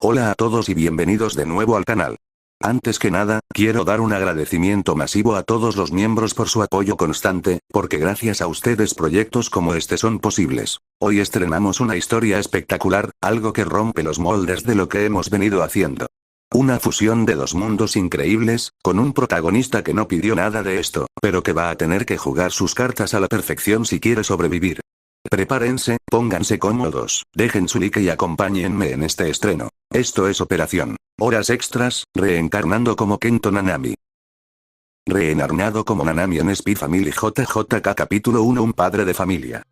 Hola a todos y bienvenidos de nuevo al canal. Antes que nada, quiero dar un agradecimiento masivo a todos los miembros por su apoyo constante, porque gracias a ustedes proyectos como este son posibles. Hoy estrenamos una historia espectacular, algo que rompe los moldes de lo que hemos venido haciendo. Una fusión de dos mundos increíbles, con un protagonista que no pidió nada de esto, pero que va a tener que jugar sus cartas a la perfección si quiere sobrevivir. Prepárense, pónganse cómodos, dejen su like y acompáñenme en este estreno. Esto es Operación Horas Extras, reencarnando como Kento Nanami. Reencarnado como Nanami en Spy Family JJK Capítulo 1. Un padre de familia.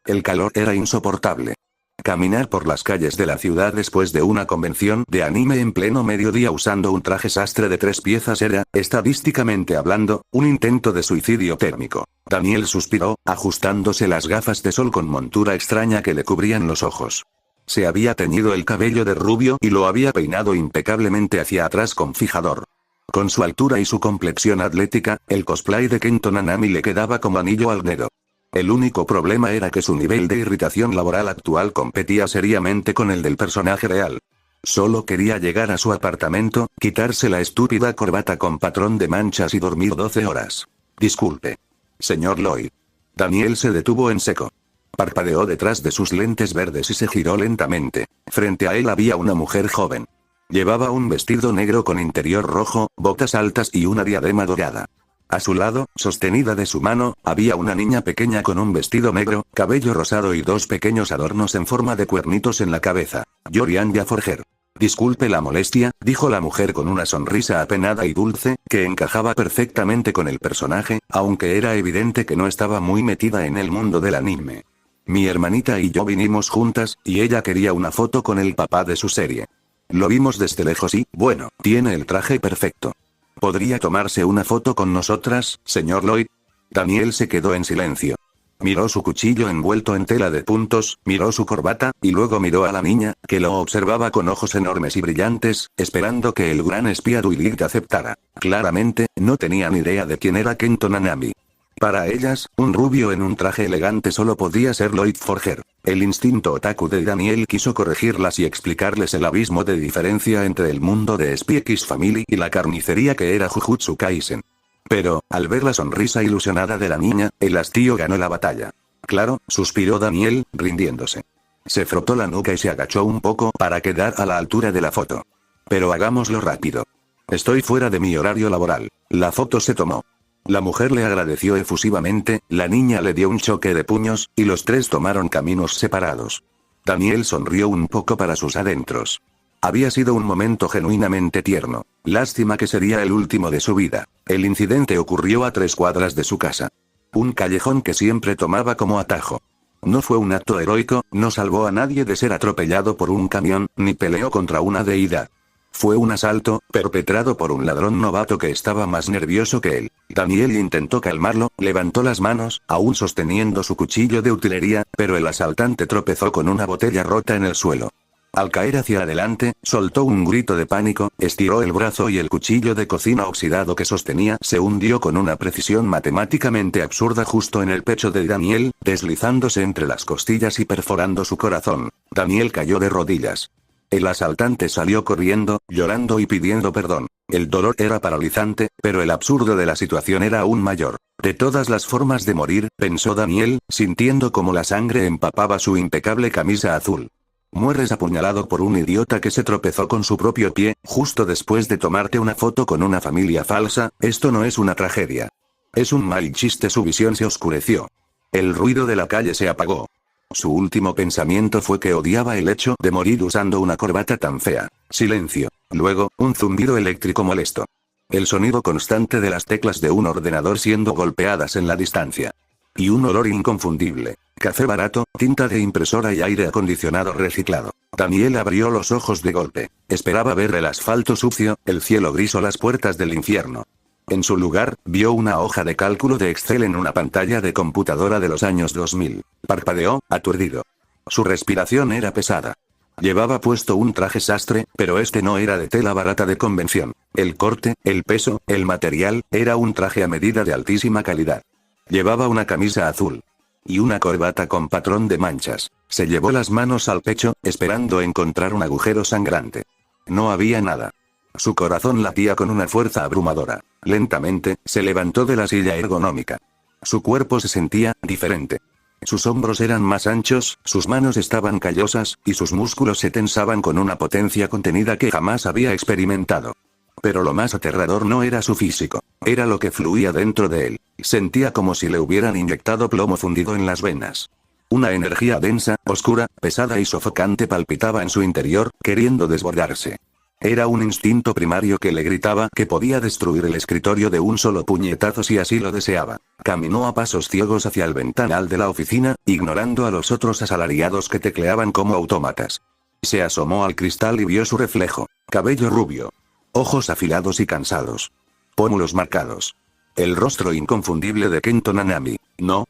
El calor era insoportable. Caminar por las calles de la ciudad después de una convención de anime en pleno mediodía usando un traje sastre de 3 piezas era, estadísticamente hablando, un intento de suicidio térmico. Daniel suspiró, ajustándose las gafas de sol con montura extraña que le cubrían los ojos. Se había teñido el cabello de rubio y lo había peinado impecablemente hacia atrás con fijador. Con su altura y su complexión atlética, el cosplay de Kento Nanami le quedaba como anillo al dedo. El único problema era que su nivel de irritación laboral actual competía seriamente con el del personaje real. Solo quería llegar a su apartamento, quitarse la estúpida corbata con patrón de manchas y dormir 12 horas. Disculpe. Señor Lloyd. Daniel se detuvo en seco. Parpadeó detrás de sus lentes verdes y se giró lentamente. Frente a él había una mujer joven. Llevaba un vestido negro con interior rojo, botas altas y una diadema dorada. A su lado, sostenida de su mano, había una niña pequeña con un vestido negro, cabello rosado y 2 pequeños adornos en forma de cuernitos en la cabeza. Yorianya Forger. Disculpe la molestia, dijo la mujer con una sonrisa apenada y dulce, que encajaba perfectamente con el personaje, aunque era evidente que no estaba muy metida en el mundo del anime. Mi hermanita y yo vinimos juntas, y ella quería una foto con el papá de su serie. Lo vimos desde lejos y, bueno, tiene el traje perfecto. ¿Podría tomarse una foto con nosotras, señor Lloyd? Daniel se quedó en silencio. Miró su cuchillo envuelto en tela de puntos, miró su corbata, y luego miró a la niña, que lo observaba con ojos enormes y brillantes, esperando que el gran espía Dwight aceptara. Claramente, no tenía ni idea de quién era Kento Nanami. Para ellas, un rubio en un traje elegante solo podía ser Lloyd Forger. El instinto otaku de Daniel quiso corregirlas y explicarles el abismo de diferencia entre el mundo de Spy X Family y la carnicería que era Jujutsu Kaisen. Pero, al ver la sonrisa ilusionada de la niña, el hastío ganó la batalla. Claro, suspiró Daniel, rindiéndose. Se frotó la nuca y se agachó un poco para quedar a la altura de la foto. Pero hagámoslo rápido. Estoy fuera de mi horario laboral. La foto se tomó. La mujer le agradeció efusivamente, la niña le dio un choque de puños, y los tres tomaron caminos separados. Daniel sonrió un poco para sus adentros. Había sido un momento genuinamente tierno. Lástima que sería el último de su vida. El incidente ocurrió a 3 cuadras de su casa. Un callejón que siempre tomaba como atajo. No fue un acto heroico, no salvó a nadie de ser atropellado por un camión, ni peleó contra una deidad. Fue un asalto, perpetrado por un ladrón novato que estaba más nervioso que él. Daniel intentó calmarlo, levantó las manos, aún sosteniendo su cuchillo de utilería, pero el asaltante tropezó con una botella rota en el suelo. Al caer hacia adelante, soltó un grito de pánico, estiró el brazo y el cuchillo de cocina oxidado que sostenía se hundió con una precisión matemáticamente absurda justo en el pecho de Daniel, deslizándose entre las costillas y perforando su corazón. Daniel cayó de rodillas. El asaltante salió corriendo, llorando y pidiendo perdón. El dolor era paralizante, pero el absurdo de la situación era aún mayor. De todas las formas de morir, pensó Daniel, sintiendo como la sangre empapaba su impecable camisa azul. Mueres apuñalado por un idiota que se tropezó con su propio pie, justo después de tomarte una foto con una familia falsa. Esto no es una tragedia. Es un mal chiste. Su visión se oscureció. El ruido de la calle se apagó. Su último pensamiento fue que odiaba el hecho de morir usando una corbata tan fea. Silencio. Luego, un zumbido eléctrico molesto. El sonido constante de las teclas de un ordenador siendo golpeadas en la distancia. Y un olor inconfundible. Café barato, tinta de impresora y aire acondicionado reciclado. Daniel abrió los ojos de golpe. Esperaba ver el asfalto sucio, el cielo gris o las puertas del infierno. En su lugar, vio una hoja de cálculo de Excel en una pantalla de computadora de los años 2000. Parpadeó, aturdido. Su respiración era pesada. Llevaba puesto un traje sastre, pero este no era de tela barata de convención. El corte, el peso, el material, era un traje a medida de altísima calidad. Llevaba una camisa azul. y una corbata con patrón de manchas. Se llevó las manos al pecho, esperando encontrar un agujero sangrante. No había nada. Su corazón latía con una fuerza abrumadora. Lentamente, se levantó de la silla ergonómica. Su cuerpo se sentía diferente. Sus hombros eran más anchos, sus manos estaban callosas, y sus músculos se tensaban con una potencia contenida que jamás había experimentado. Pero lo más aterrador no era su físico. Era lo que fluía dentro de él. Sentía como si le hubieran inyectado plomo fundido en las venas. Una energía densa, oscura, pesada y sofocante palpitaba en su interior, queriendo desbordarse. Era un instinto primario que le gritaba que podía destruir el escritorio de un solo puñetazo si así lo deseaba. Caminó a pasos ciegos hacia el ventanal de la oficina, ignorando a los otros asalariados que tecleaban como autómatas. Se asomó al cristal y vio su reflejo. Cabello rubio. Ojos afilados y cansados. Pómulos marcados. El rostro inconfundible de Kento Nanami. No.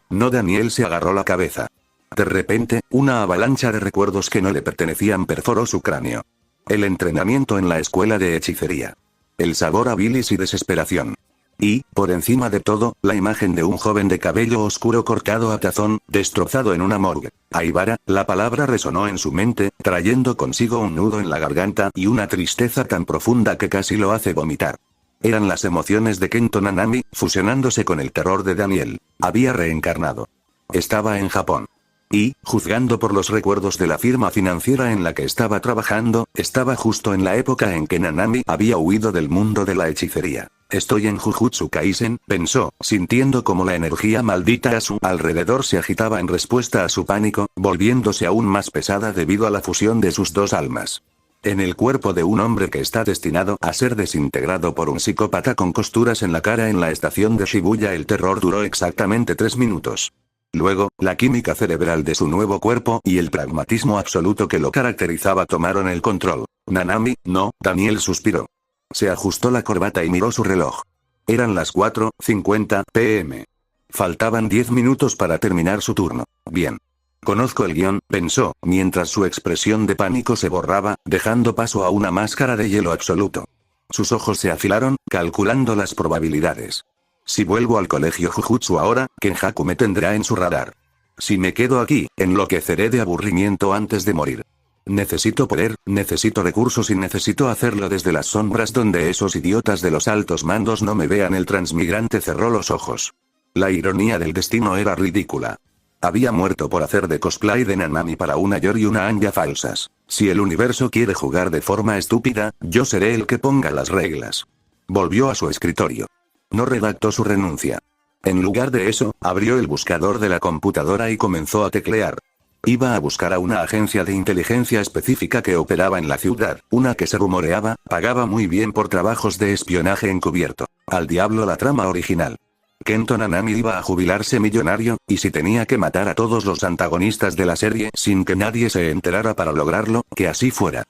Daniel se agarró la cabeza. De repente, una avalancha de recuerdos que no le pertenecían perforó su cráneo. El entrenamiento en la escuela de hechicería. El sabor a bilis y desesperación. Y, por encima de todo, la imagen de un joven de cabello oscuro cortado a tazón, destrozado en una morgue. Aibara, la palabra resonó en su mente, trayendo consigo un nudo en la garganta y una tristeza tan profunda que casi lo hace vomitar. Eran las emociones de Kento Nanami, fusionándose con el terror de Daniel. Había reencarnado. Estaba en Japón. Y, juzgando por los recuerdos de la firma financiera en la que estaba trabajando, estaba justo en la época en que Nanami había huido del mundo de la hechicería. Estoy en Jujutsu Kaisen, pensó, sintiendo como la energía maldita a su alrededor se agitaba en respuesta a su pánico, volviéndose aún más pesada debido a la fusión de sus dos almas. En el cuerpo de un hombre que está destinado a ser desintegrado por un psicópata con costuras en la cara en la estación de Shibuya, el terror duró exactamente 3 minutos. Luego, la química cerebral de su nuevo cuerpo y el pragmatismo absoluto que lo caracterizaba tomaron el control. Nanami, no, Daniel suspiró. Se ajustó la corbata y miró su reloj. Eran las 4:50 p.m. Faltaban 10 minutos para terminar su turno. Bien. Conozco el guión, pensó, mientras su expresión de pánico se borraba, dejando paso a una máscara de hielo absoluto. Sus ojos se afilaron, calculando las probabilidades. Si vuelvo al colegio Jujutsu ahora, Kenjaku me tendrá en su radar. Si me quedo aquí, enloqueceré de aburrimiento antes de morir. Necesito poder, necesito recursos y necesito hacerlo desde las sombras donde esos idiotas de los altos mandos no me vean. El transmigrante cerró los ojos. La ironía del destino era ridícula. Había muerto por hacer de cosplay de Nanami para una Yori y una Anya falsas. Si el universo quiere jugar de forma estúpida, yo seré el que ponga las reglas. Volvió a su escritorio. No redactó su renuncia. En lugar de eso, abrió el buscador de la computadora y comenzó a teclear. Iba a buscar a una agencia de inteligencia específica que operaba en la ciudad, una que se rumoreaba, pagaba muy bien por trabajos de espionaje encubierto. Al diablo la trama original. Kento Nanami iba a jubilarse millonario, y si tenía que matar a todos los antagonistas de la serie sin que nadie se enterara para lograrlo, que así fuera.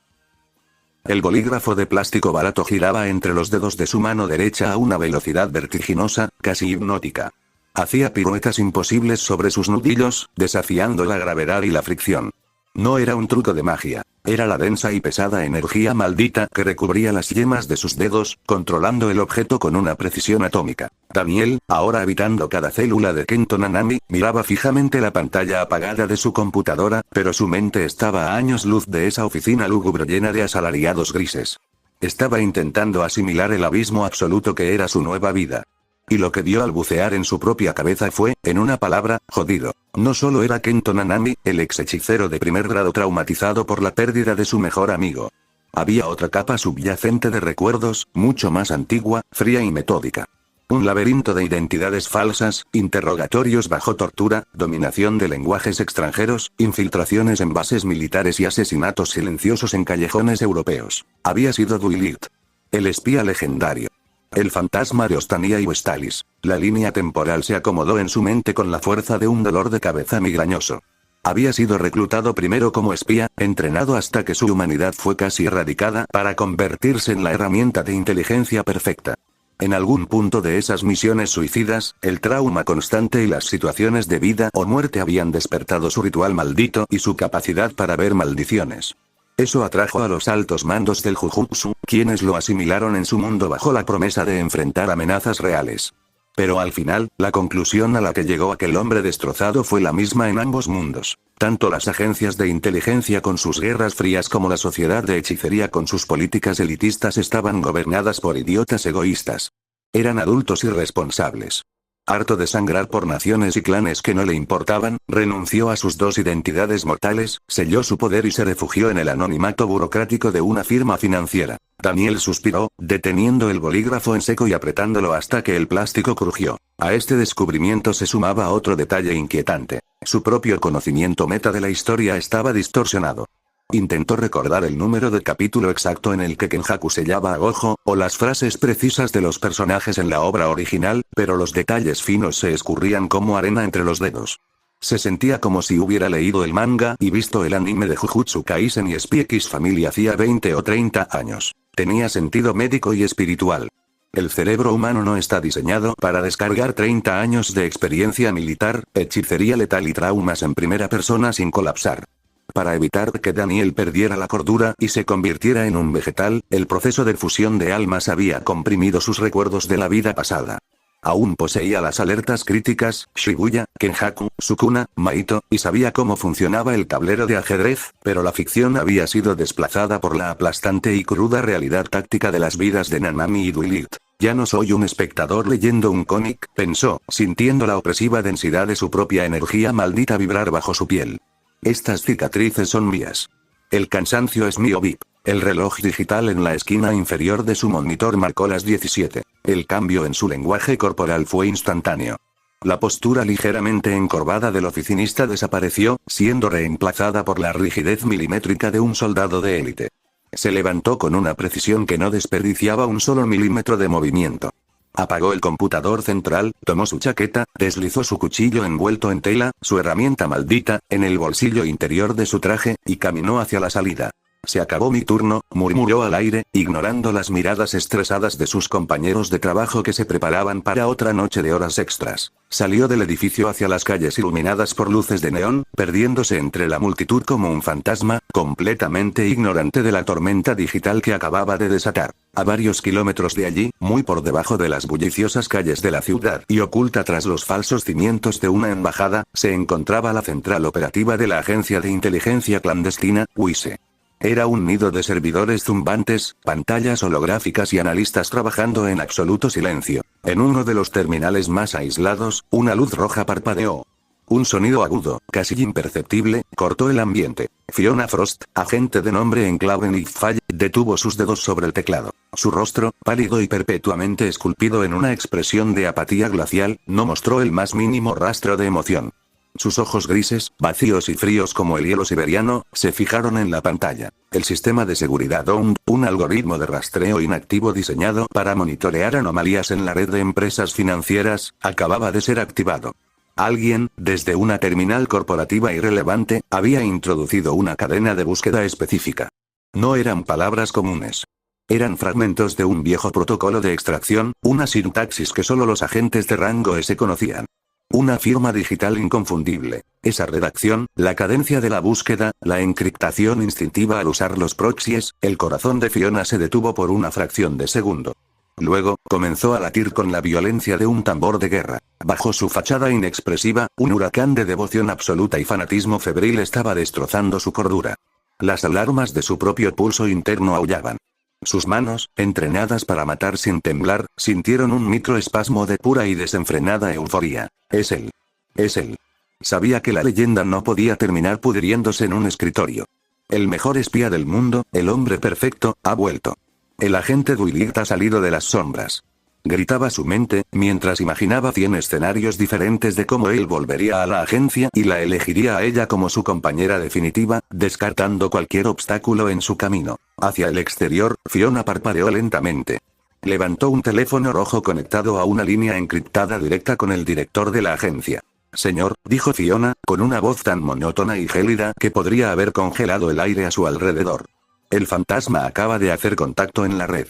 El bolígrafo de plástico barato giraba entre los dedos de su mano derecha a una velocidad vertiginosa, casi hipnótica. Hacía piruetas imposibles sobre sus nudillos, desafiando la gravedad y la fricción. No era un truco de magia, era la densa y pesada energía maldita que recubría las yemas de sus dedos, controlando el objeto con una precisión atómica. Daniel, ahora habitando cada célula de Kento Nanami, miraba fijamente la pantalla apagada de su computadora, pero su mente estaba a años luz de esa oficina lúgubre llena de asalariados grises. Estaba intentando asimilar el abismo absoluto que era su nueva vida. Y lo que vio al bucear en su propia cabeza fue, en una palabra, jodido. No solo era Kento Nanami, el ex hechicero de primer grado traumatizado por la pérdida de su mejor amigo. Había otra capa subyacente de recuerdos, mucho más antigua, fría y metódica. Un laberinto de identidades falsas, interrogatorios bajo tortura, dominación de lenguajes extranjeros, infiltraciones en bases militares y asesinatos silenciosos en callejones europeos. Había sido Duilit, el espía legendario. El fantasma de Ostania y Westalis. La línea temporal se acomodó en su mente con la fuerza de un dolor de cabeza migrañoso. Había sido reclutado primero como espía, entrenado hasta que su humanidad fue casi erradicada para convertirse en la herramienta de inteligencia perfecta. En algún punto de esas misiones suicidas, el trauma constante y las situaciones de vida o muerte habían despertado su ritual maldito y su capacidad para ver maldiciones. Eso atrajo a los altos mandos del Jujutsu, quienes lo asimilaron en su mundo bajo la promesa de enfrentar amenazas reales. Pero al final, la conclusión a la que llegó aquel hombre destrozado fue la misma en ambos mundos. Tanto las agencias de inteligencia con sus guerras frías como la sociedad de hechicería con sus políticas elitistas estaban gobernadas por idiotas egoístas. Eran adultos irresponsables. Harto de sangrar por naciones y clanes que no le importaban, renunció a sus dos identidades mortales, selló su poder y se refugió en el anonimato burocrático de una firma financiera. Daniel suspiró, deteniendo el bolígrafo en seco y apretándolo hasta que el plástico crujió. A este descubrimiento se sumaba otro detalle inquietante. Su propio conocimiento meta de la historia estaba distorsionado. Intentó recordar el número de capítulo exacto en el que Kenjaku sellaba a Gojo, o las frases precisas de los personajes en la obra original, pero los detalles finos se escurrían como arena entre los dedos. Se sentía como si hubiera leído el manga y visto el anime de Jujutsu Kaisen y Spy X Family hacía 20 o 30 años. Tenía sentido médico y espiritual. El cerebro humano no está diseñado para descargar 30 años de experiencia militar, hechicería letal y traumas en primera persona sin colapsar. Para evitar que Daniel perdiera la cordura y se convirtiera en un vegetal, el proceso de fusión de almas había comprimido sus recuerdos de la vida pasada. Aún poseía las alertas críticas, Shibuya, Kenjaku, Sukuna, Maito, y sabía cómo funcionaba el tablero de ajedrez, pero la ficción había sido desplazada por la aplastante y cruda realidad táctica de las vidas de Nanami y Duilit. Ya no soy un espectador leyendo un cómic, pensó, sintiendo la opresiva densidad de su propia energía maldita vibrar bajo su piel. Estas cicatrices son mías. El cansancio es mío VIP. El reloj digital en la esquina inferior de su monitor marcó las 17. El cambio en su lenguaje corporal fue instantáneo. La postura ligeramente encorvada del oficinista desapareció, siendo reemplazada por la rigidez milimétrica de un soldado de élite. Se levantó con una precisión que no desperdiciaba un solo milímetro de movimiento. Apagó el computador central, tomó su chaqueta, deslizó su cuchillo envuelto en tela, su herramienta maldita, en el bolsillo interior de su traje, y caminó hacia la salida. Se acabó mi turno, murmuró al aire, ignorando las miradas estresadas de sus compañeros de trabajo que se preparaban para otra noche de horas extras. Salió del edificio hacia las calles iluminadas por luces de neón, perdiéndose entre la multitud como un fantasma, completamente ignorante de la tormenta digital que acababa de desatar. A varios kilómetros de allí, muy por debajo de las bulliciosas calles de la ciudad y oculta tras los falsos cimientos de una embajada, se encontraba la central operativa de la agencia de inteligencia clandestina, WISE. Era un nido de servidores zumbantes, pantallas holográficas y analistas trabajando en absoluto silencio. En uno de los terminales más aislados, una luz roja parpadeó. Un sonido agudo, casi imperceptible, cortó el ambiente. Fiona Frost, agente de nombre en clave Nickfall, detuvo sus dedos sobre el teclado. Su rostro, pálido y perpetuamente esculpido en una expresión de apatía glacial, no mostró el más mínimo rastro de emoción. Sus ojos grises, vacíos y fríos como el hielo siberiano, se fijaron en la pantalla. El sistema de seguridad OND, un algoritmo de rastreo inactivo diseñado para monitorear anomalías en la red de empresas financieras, acababa de ser activado. Alguien, desde una terminal corporativa irrelevante, había introducido una cadena de búsqueda específica. No eran palabras comunes. Eran fragmentos de un viejo protocolo de extracción, una sintaxis que solo los agentes de rango S conocían. Una firma digital inconfundible. Esa redacción, la cadencia de la búsqueda, la encriptación instintiva al usar los proxies, el corazón de Fiona se detuvo por una fracción de segundo. Luego, comenzó a latir con la violencia de un tambor de guerra. Bajo su fachada inexpresiva, un huracán de devoción absoluta y fanatismo febril estaba destrozando su cordura. Las alarmas de su propio pulso interno aullaban. Sus manos, entrenadas para matar sin temblar, sintieron un microespasmo de pura y desenfrenada euforia. Es él. Es él. Sabía que la leyenda no podía terminar pudriéndose en un escritorio. El mejor espía del mundo, el hombre perfecto, ha vuelto. El agente Duilit ha salido de las sombras. Gritaba su mente, mientras imaginaba 100 escenarios diferentes de cómo él volvería a la agencia y la elegiría a ella como su compañera definitiva, descartando cualquier obstáculo en su camino. Hacia el exterior, Fiona parpadeó lentamente. Levantó un teléfono rojo conectado a una línea encriptada directa con el director de la agencia. Señor, dijo Fiona, con una voz tan monótona y gélida que podría haber congelado el aire a su alrededor. El fantasma acaba de hacer contacto en la red.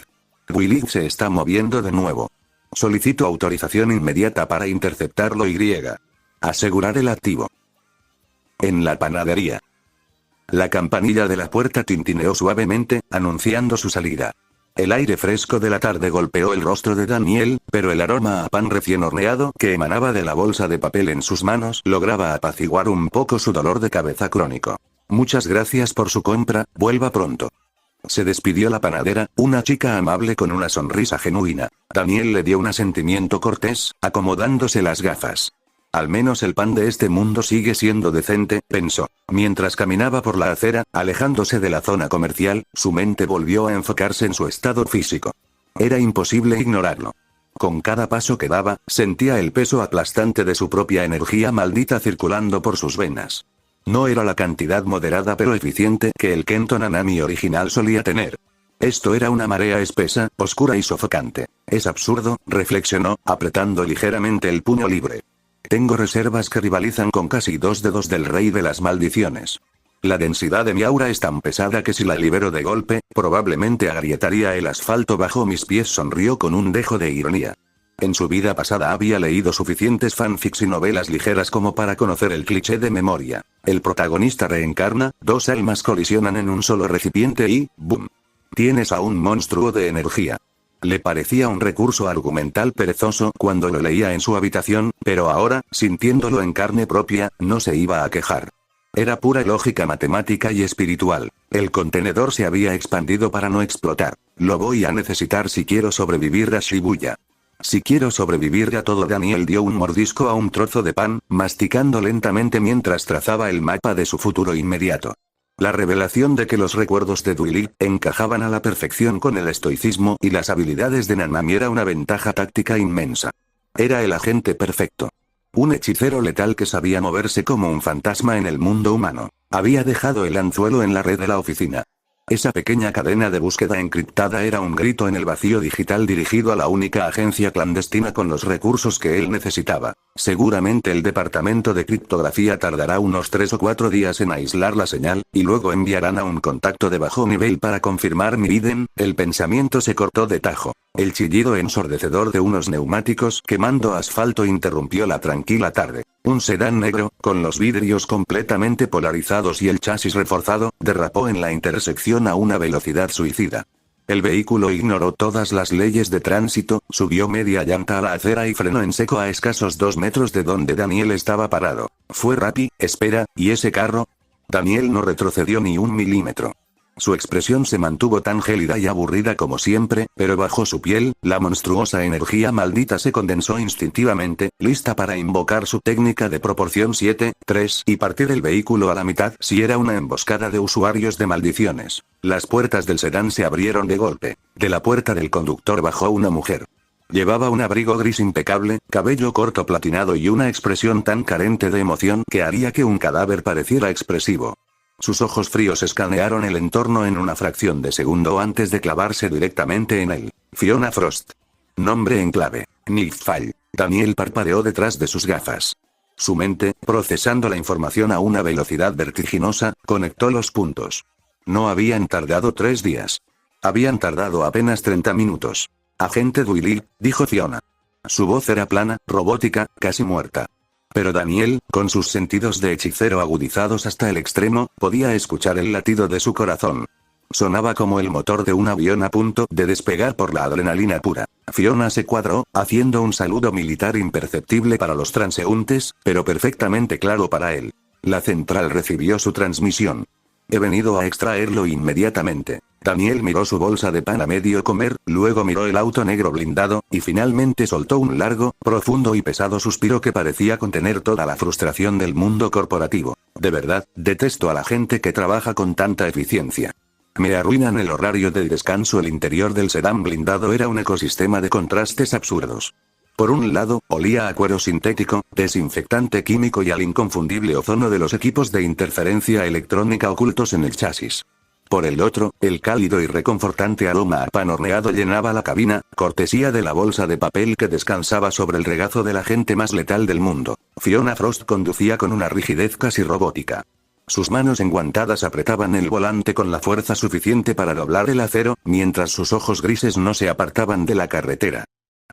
Willy se está moviendo de nuevo. Solicito autorización inmediata para interceptarlo y asegurar el activo. En la panadería. La campanilla de la puerta tintineó suavemente, anunciando su salida. El aire fresco de la tarde golpeó el rostro de Daniel, pero el aroma a pan recién horneado que emanaba de la bolsa de papel en sus manos lograba apaciguar un poco su dolor de cabeza crónico. Muchas gracias por su compra, vuelva pronto. Se despidió la panadera, una chica amable con una sonrisa genuina. Daniel le dio un asentimiento cortés, acomodándose las gafas. Al menos el pan de este mundo sigue siendo decente, pensó. Mientras caminaba por la acera, alejándose de la zona comercial, su mente volvió a enfocarse en su estado físico. Era imposible ignorarlo. Con cada paso que daba, sentía el peso aplastante de su propia energía maldita circulando por sus venas. No era la cantidad moderada pero eficiente que el Kento Nanami original solía tener. Esto era una marea espesa, oscura y sofocante. Es absurdo, reflexionó, apretando ligeramente el puño libre. Tengo reservas que rivalizan con casi 2 dedos del rey de las maldiciones. La densidad de mi aura es tan pesada que si la libero de golpe, probablemente agrietaría el asfalto bajo mis pies. Sonrió con un dejo de ironía. En su vida pasada había leído suficientes fanfics y novelas ligeras como para conocer el cliché de memoria. El protagonista reencarna, 2 almas colisionan en un solo recipiente y, ¡boom! Tienes a un monstruo de energía. Le parecía un recurso argumental perezoso cuando lo leía en su habitación, pero ahora, sintiéndolo en carne propia, no se iba a quejar. Era pura lógica matemática y espiritual. El contenedor se había expandido para no explotar. Lo voy a necesitar si quiero sobrevivir a Shibuya. Si quiero sobrevivir a todo. Daniel dio un mordisco a un trozo de pan, masticando lentamente mientras trazaba el mapa de su futuro inmediato. La revelación de que los recuerdos de Duilig encajaban a la perfección con el estoicismo y las habilidades de Nanami era una ventaja táctica inmensa. Era el agente perfecto. Un hechicero letal que sabía moverse como un fantasma en el mundo humano. Había dejado el anzuelo en la red de la oficina. Esa pequeña cadena de búsqueda encriptada era un grito en el vacío digital dirigido a la única agencia clandestina con los recursos que él necesitaba. Seguramente el departamento de criptografía tardará unos 3 o 4 días en aislar la señal, y luego enviarán a un contacto de bajo nivel para confirmar mi ídem. El pensamiento se cortó de tajo. El chillido ensordecedor de unos neumáticos quemando asfalto interrumpió la tranquila tarde. Un sedán negro, con los vidrios completamente polarizados y el chasis reforzado, derrapó en la intersección a una velocidad suicida. El vehículo ignoró todas las leyes de tránsito, subió media llanta a la acera y frenó en seco a escasos 2 metros de donde Daniel estaba parado. Fue rápido. Espera, ¿y ese carro? Daniel no retrocedió ni un milímetro. Su expresión se mantuvo tan gélida y aburrida como siempre, pero bajo su piel, la monstruosa energía maldita se condensó instintivamente, lista para invocar su técnica de proporción 7-3 y partir el vehículo a la mitad si era una emboscada de usuarios de maldiciones. Las puertas del sedán se abrieron de golpe. De la puerta del conductor bajó una mujer. Llevaba un abrigo gris impecable, cabello corto platinado y una expresión tan carente de emoción que haría que un cadáver pareciera expresivo. Sus ojos fríos escanearon el entorno en una fracción de segundo antes de clavarse directamente en él. Fiona Frost. Nombre en clave. Nightfall. Daniel parpadeó detrás de sus gafas. Su mente, procesando la información a una velocidad vertiginosa, conectó los puntos. No habían tardado 3 días. Habían tardado apenas 30 minutos. Agente Duilig, dijo Fiona. Su voz era plana, robótica, casi muerta. Pero Daniel, con sus sentidos de hechicero agudizados hasta el extremo, podía escuchar el latido de su corazón. Sonaba como el motor de un avión a punto de despegar por la adrenalina pura. Fiona se cuadró, haciendo un saludo militar imperceptible para los transeúntes, pero perfectamente claro para él. La central recibió su transmisión. He venido a extraerlo inmediatamente. Daniel miró su bolsa de pan a medio comer, luego miró el auto negro blindado, y finalmente soltó un largo, profundo y pesado suspiro que parecía contener toda la frustración del mundo corporativo. De verdad, detesto a la gente que trabaja con tanta eficiencia. Me arruinan el horario del descanso. El interior del sedán blindado era un ecosistema de contrastes absurdos. Por un lado, olía a cuero sintético, desinfectante químico y al inconfundible ozono de los equipos de interferencia electrónica ocultos en el chasis. Por el otro, el cálido y reconfortante aroma a pan horneado llenaba la cabina, cortesía de la bolsa de papel que descansaba sobre el regazo de la gente más letal del mundo. Fiona Frost conducía con una rigidez casi robótica. Sus manos enguantadas apretaban el volante con la fuerza suficiente para doblar el acero, mientras sus ojos grises no se apartaban de la carretera.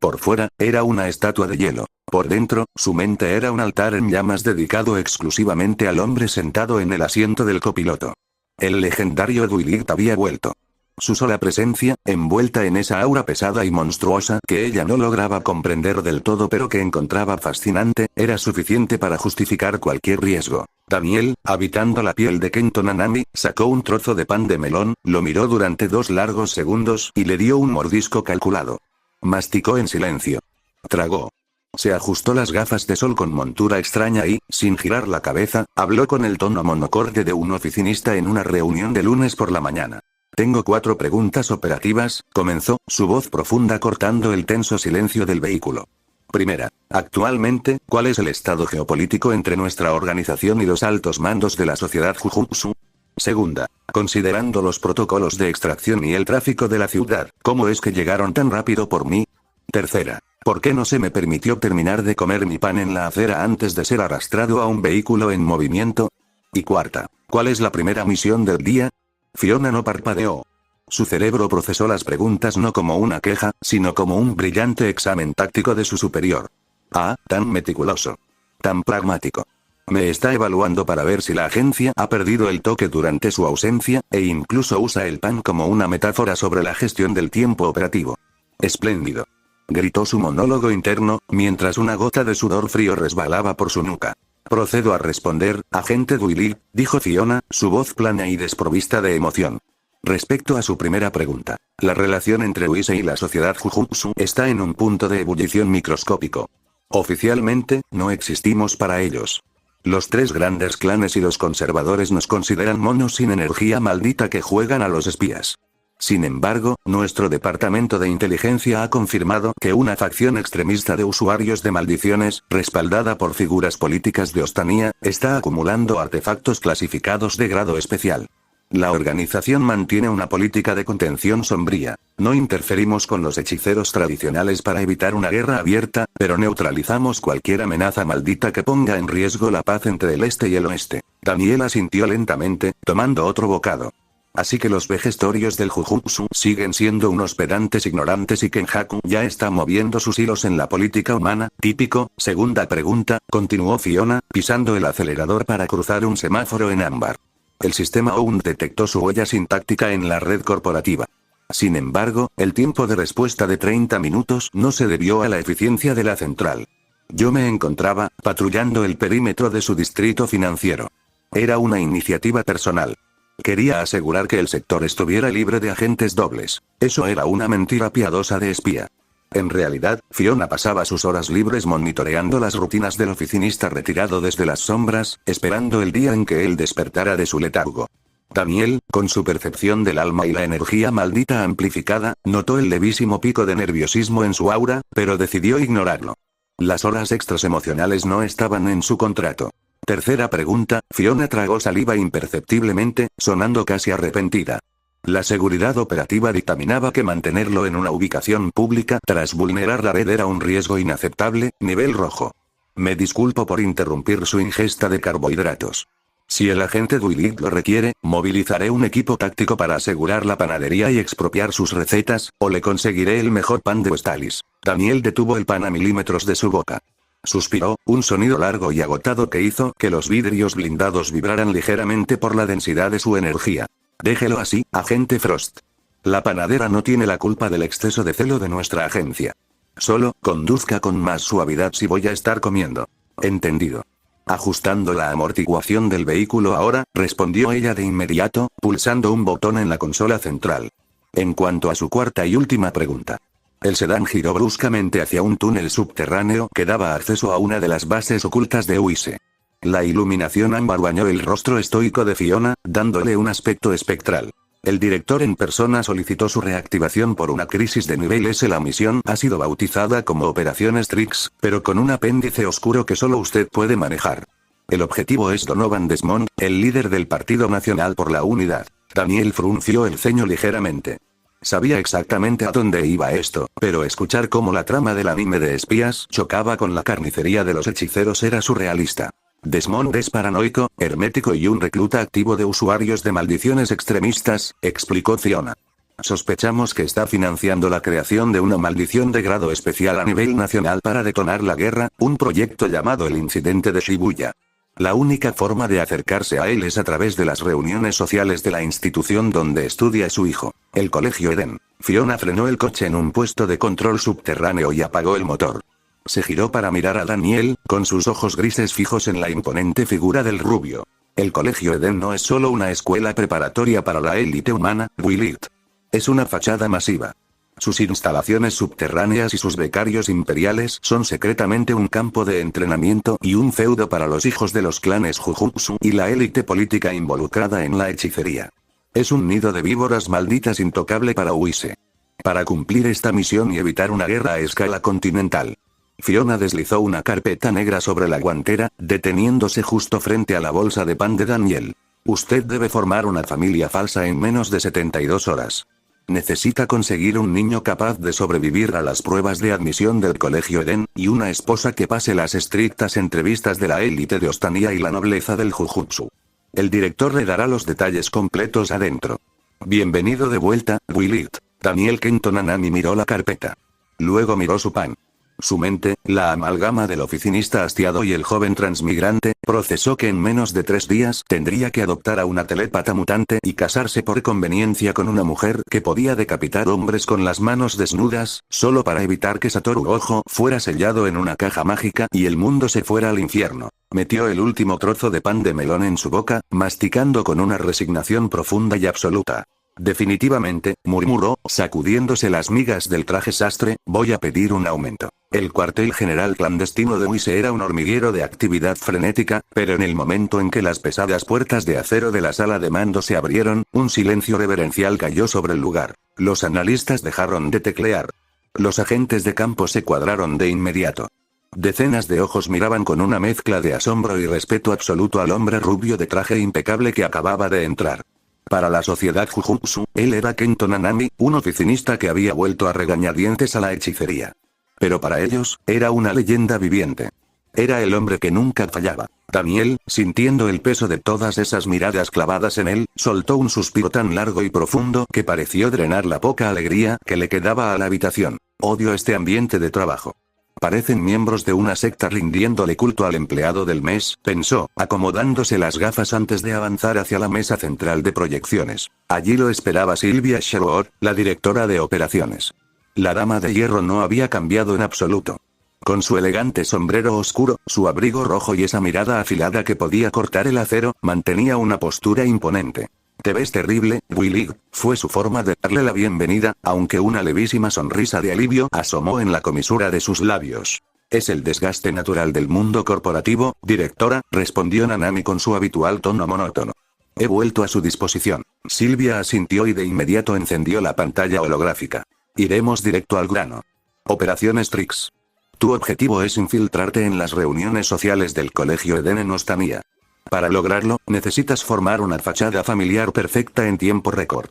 Por fuera, era una estatua de hielo. Por dentro, su mente era un altar en llamas dedicado exclusivamente al hombre sentado en el asiento del copiloto. El legendario Duilig había vuelto. Su sola presencia, envuelta en esa aura pesada y monstruosa que ella no lograba comprender del todo pero que encontraba fascinante, era suficiente para justificar cualquier riesgo. Daniel, habitando la piel de Kento Nanami, sacó un trozo de pan de melón, lo miró durante 2 largos segundos y le dio un mordisco calculado. Masticó en silencio. Tragó. Se ajustó las gafas de sol con montura extraña y, sin girar la cabeza, habló con el tono monocorde de un oficinista en una reunión de lunes por la mañana. Tengo 4 preguntas operativas, comenzó, su voz profunda cortando el tenso silencio del vehículo. Primera, actualmente, ¿cuál es el estado geopolítico entre nuestra organización y los altos mandos de la sociedad Jujutsu? Segunda, considerando los protocolos de extracción y el tráfico de la ciudad, ¿cómo es que llegaron tan rápido por mí? Tercera, ¿por qué no se me permitió terminar de comer mi pan en la acera antes de ser arrastrado a un vehículo en movimiento? Y cuarta, ¿cuál es la primera misión del día? Fiona no parpadeó. Su cerebro procesó las preguntas no como una queja, sino como un brillante examen táctico de su superior. Ah, tan meticuloso. Tan pragmático. Me está evaluando para ver si la agencia ha perdido el toque durante su ausencia, e incluso usa el pan como una metáfora sobre la gestión del tiempo operativo. Espléndido. Gritó su monólogo interno, mientras una gota de sudor frío resbalaba por su nuca. Procedo a responder, agente Doyle, dijo Fiona, su voz plana y desprovista de emoción. Respecto a su primera pregunta, la relación entre Uise y la sociedad Jujutsu está en un punto de ebullición microscópico. Oficialmente, no existimos para ellos. Los 3 grandes clanes y los conservadores nos consideran monos sin energía maldita que juegan a los espías. Sin embargo, nuestro departamento de inteligencia ha confirmado que una facción extremista de usuarios de maldiciones, respaldada por figuras políticas de Ostanía, está acumulando artefactos clasificados de grado especial. La organización mantiene una política de contención sombría. No interferimos con los hechiceros tradicionales para evitar una guerra abierta, pero neutralizamos cualquier amenaza maldita que ponga en riesgo la paz entre el este y el oeste. Daniel asintió lentamente, tomando otro bocado. Así que los vejestorios del Jujutsu siguen siendo unos pedantes ignorantes y Kenjaku ya está moviendo sus hilos en la política humana, típico. Segunda pregunta, continuó Fiona, pisando el acelerador para cruzar un semáforo en ámbar. El sistema OUN detectó su huella sintáctica en la red corporativa. Sin embargo, el tiempo de respuesta de 30 minutos no se debió a la eficiencia de la central. Yo me encontraba, patrullando el perímetro de su distrito financiero. Era una iniciativa personal. Quería asegurar que el sector estuviera libre de agentes dobles. Eso era una mentira piadosa de espía. En realidad, Fiona pasaba sus horas libres monitoreando las rutinas del oficinista retirado desde las sombras, esperando el día en que él despertara de su letargo. Daniel, con su percepción del alma y la energía maldita amplificada, notó el levísimo pico de nerviosismo en su aura, pero decidió ignorarlo. Las horas extras emocionales no estaban en su contrato. Tercera pregunta, Fiona tragó saliva imperceptiblemente, sonando casi arrepentida. La seguridad operativa dictaminaba que mantenerlo en una ubicación pública tras vulnerar la red era un riesgo inaceptable, nivel rojo. Me disculpo por interrumpir su ingesta de carbohidratos. Si el agente Doyle lo requiere, movilizaré un equipo táctico para asegurar la panadería y expropiar sus recetas, o le conseguiré el mejor pan de Westalis. Daniel detuvo el pan a milímetros de su boca. Suspiró, un sonido largo y agotado que hizo que los vidrios blindados vibraran ligeramente por la densidad de su energía. Déjelo así, agente Frost. La panadera no tiene la culpa del exceso de celo de nuestra agencia. Solo, conduzca con más suavidad si voy a estar comiendo. Entendido. Ajustando la amortiguación del vehículo ahora, respondió ella de inmediato, pulsando un botón en la consola central. En cuanto a su cuarta y última pregunta. El sedán giró bruscamente hacia un túnel subterráneo que daba acceso a una de las bases ocultas de Uise. La iluminación ámbar bañó el rostro estoico de Fiona, dándole un aspecto espectral. El director en persona solicitó su reactivación por una crisis de nivel S. La misión ha sido bautizada como Operación Strix, pero con un apéndice oscuro que solo usted puede manejar. El objetivo es Donovan Desmond, el líder del Partido Nacional por la Unidad. Daniel frunció el ceño ligeramente. Sabía exactamente a dónde iba esto, pero escuchar cómo la trama del anime de espías chocaba con la carnicería de los hechiceros era surrealista. Desmond es paranoico, hermético y un recluta activo de usuarios de maldiciones extremistas, explicó Fiona. Sospechamos que está financiando la creación de una maldición de grado especial a nivel nacional para detonar la guerra, un proyecto llamado el Incidente de Shibuya. La única forma de acercarse a él es a través de las reuniones sociales de la institución donde estudia su hijo. El colegio Eden. Fiona frenó el coche en un puesto de control subterráneo y apagó el motor. Se giró para mirar a Daniel, con sus ojos grises fijos en la imponente figura del rubio. El colegio Eden no es solo una escuela preparatoria para la élite humana, Willard. Es una fachada masiva. Sus instalaciones subterráneas y sus becarios imperiales son secretamente un campo de entrenamiento y un feudo para los hijos de los clanes Jujutsu y la élite política involucrada en la hechicería. Es un nido de víboras malditas intocable para Uise. Para cumplir esta misión y evitar una guerra a escala continental. Fiona deslizó una carpeta negra sobre la guantera, deteniéndose justo frente a la bolsa de pan de Daniel. Usted debe formar una familia falsa en menos de 72 horas. Necesita conseguir un niño capaz de sobrevivir a las pruebas de admisión del colegio Eden, y una esposa que pase las estrictas entrevistas de la élite de Ostania y la nobleza del Jujutsu. El director le dará los detalles completos adentro. Bienvenido de vuelta, Willard. Daniel Kenton Nanami miró la carpeta. Luego miró su pan. Su mente, la amalgama del oficinista hastiado y el joven transmigrante, procesó que en menos de 3 días tendría que adoptar a una telépata mutante y casarse por conveniencia con una mujer que podía decapitar hombres con las manos desnudas, solo para evitar que Satoru Gojo fuera sellado en una caja mágica y el mundo se fuera al infierno. Metió el último trozo de pan de melón en su boca, masticando con una resignación profunda y absoluta. Definitivamente, murmuró, sacudiéndose las migas del traje sastre, voy a pedir un aumento. El cuartel general clandestino de Uise era un hormiguero de actividad frenética, pero en el momento en que las pesadas puertas de acero de la sala de mando se abrieron, un silencio reverencial cayó sobre el lugar. Los analistas dejaron de teclear. Los agentes de campo se cuadraron de inmediato. Decenas de ojos miraban con una mezcla de asombro y respeto absoluto al hombre rubio de traje impecable que acababa de entrar. Para la sociedad Jujutsu, él era Kenton Nanami, un oficinista que había vuelto a regañadientes a la hechicería. Pero para ellos, era una leyenda viviente. Era el hombre que nunca fallaba. Daniel, sintiendo el peso de todas esas miradas clavadas en él, soltó un suspiro tan largo y profundo que pareció drenar la poca alegría que le quedaba a la habitación. Odio este ambiente de trabajo. Parecen miembros de una secta rindiéndole culto al empleado del mes, pensó, acomodándose las gafas antes de avanzar hacia la mesa central de proyecciones. Allí lo esperaba Sylvia Sherwood, la directora de operaciones. La dama de hierro no había cambiado en absoluto. Con su elegante sombrero oscuro, su abrigo rojo y esa mirada afilada que podía cortar el acero, mantenía una postura imponente. Te ves terrible, Willard, fue su forma de darle la bienvenida, aunque una levísima sonrisa de alivio asomó en la comisura de sus labios. Es el desgaste natural del mundo corporativo, directora, respondió Nanami con su habitual tono monótono. He vuelto a su disposición. Sylvia asintió y de inmediato encendió la pantalla holográfica. Iremos directo al grano. Operación Strix. Tu objetivo es infiltrarte en las reuniones sociales del colegio Eden en Ostania. Para lograrlo, necesitas formar una fachada familiar perfecta en tiempo récord.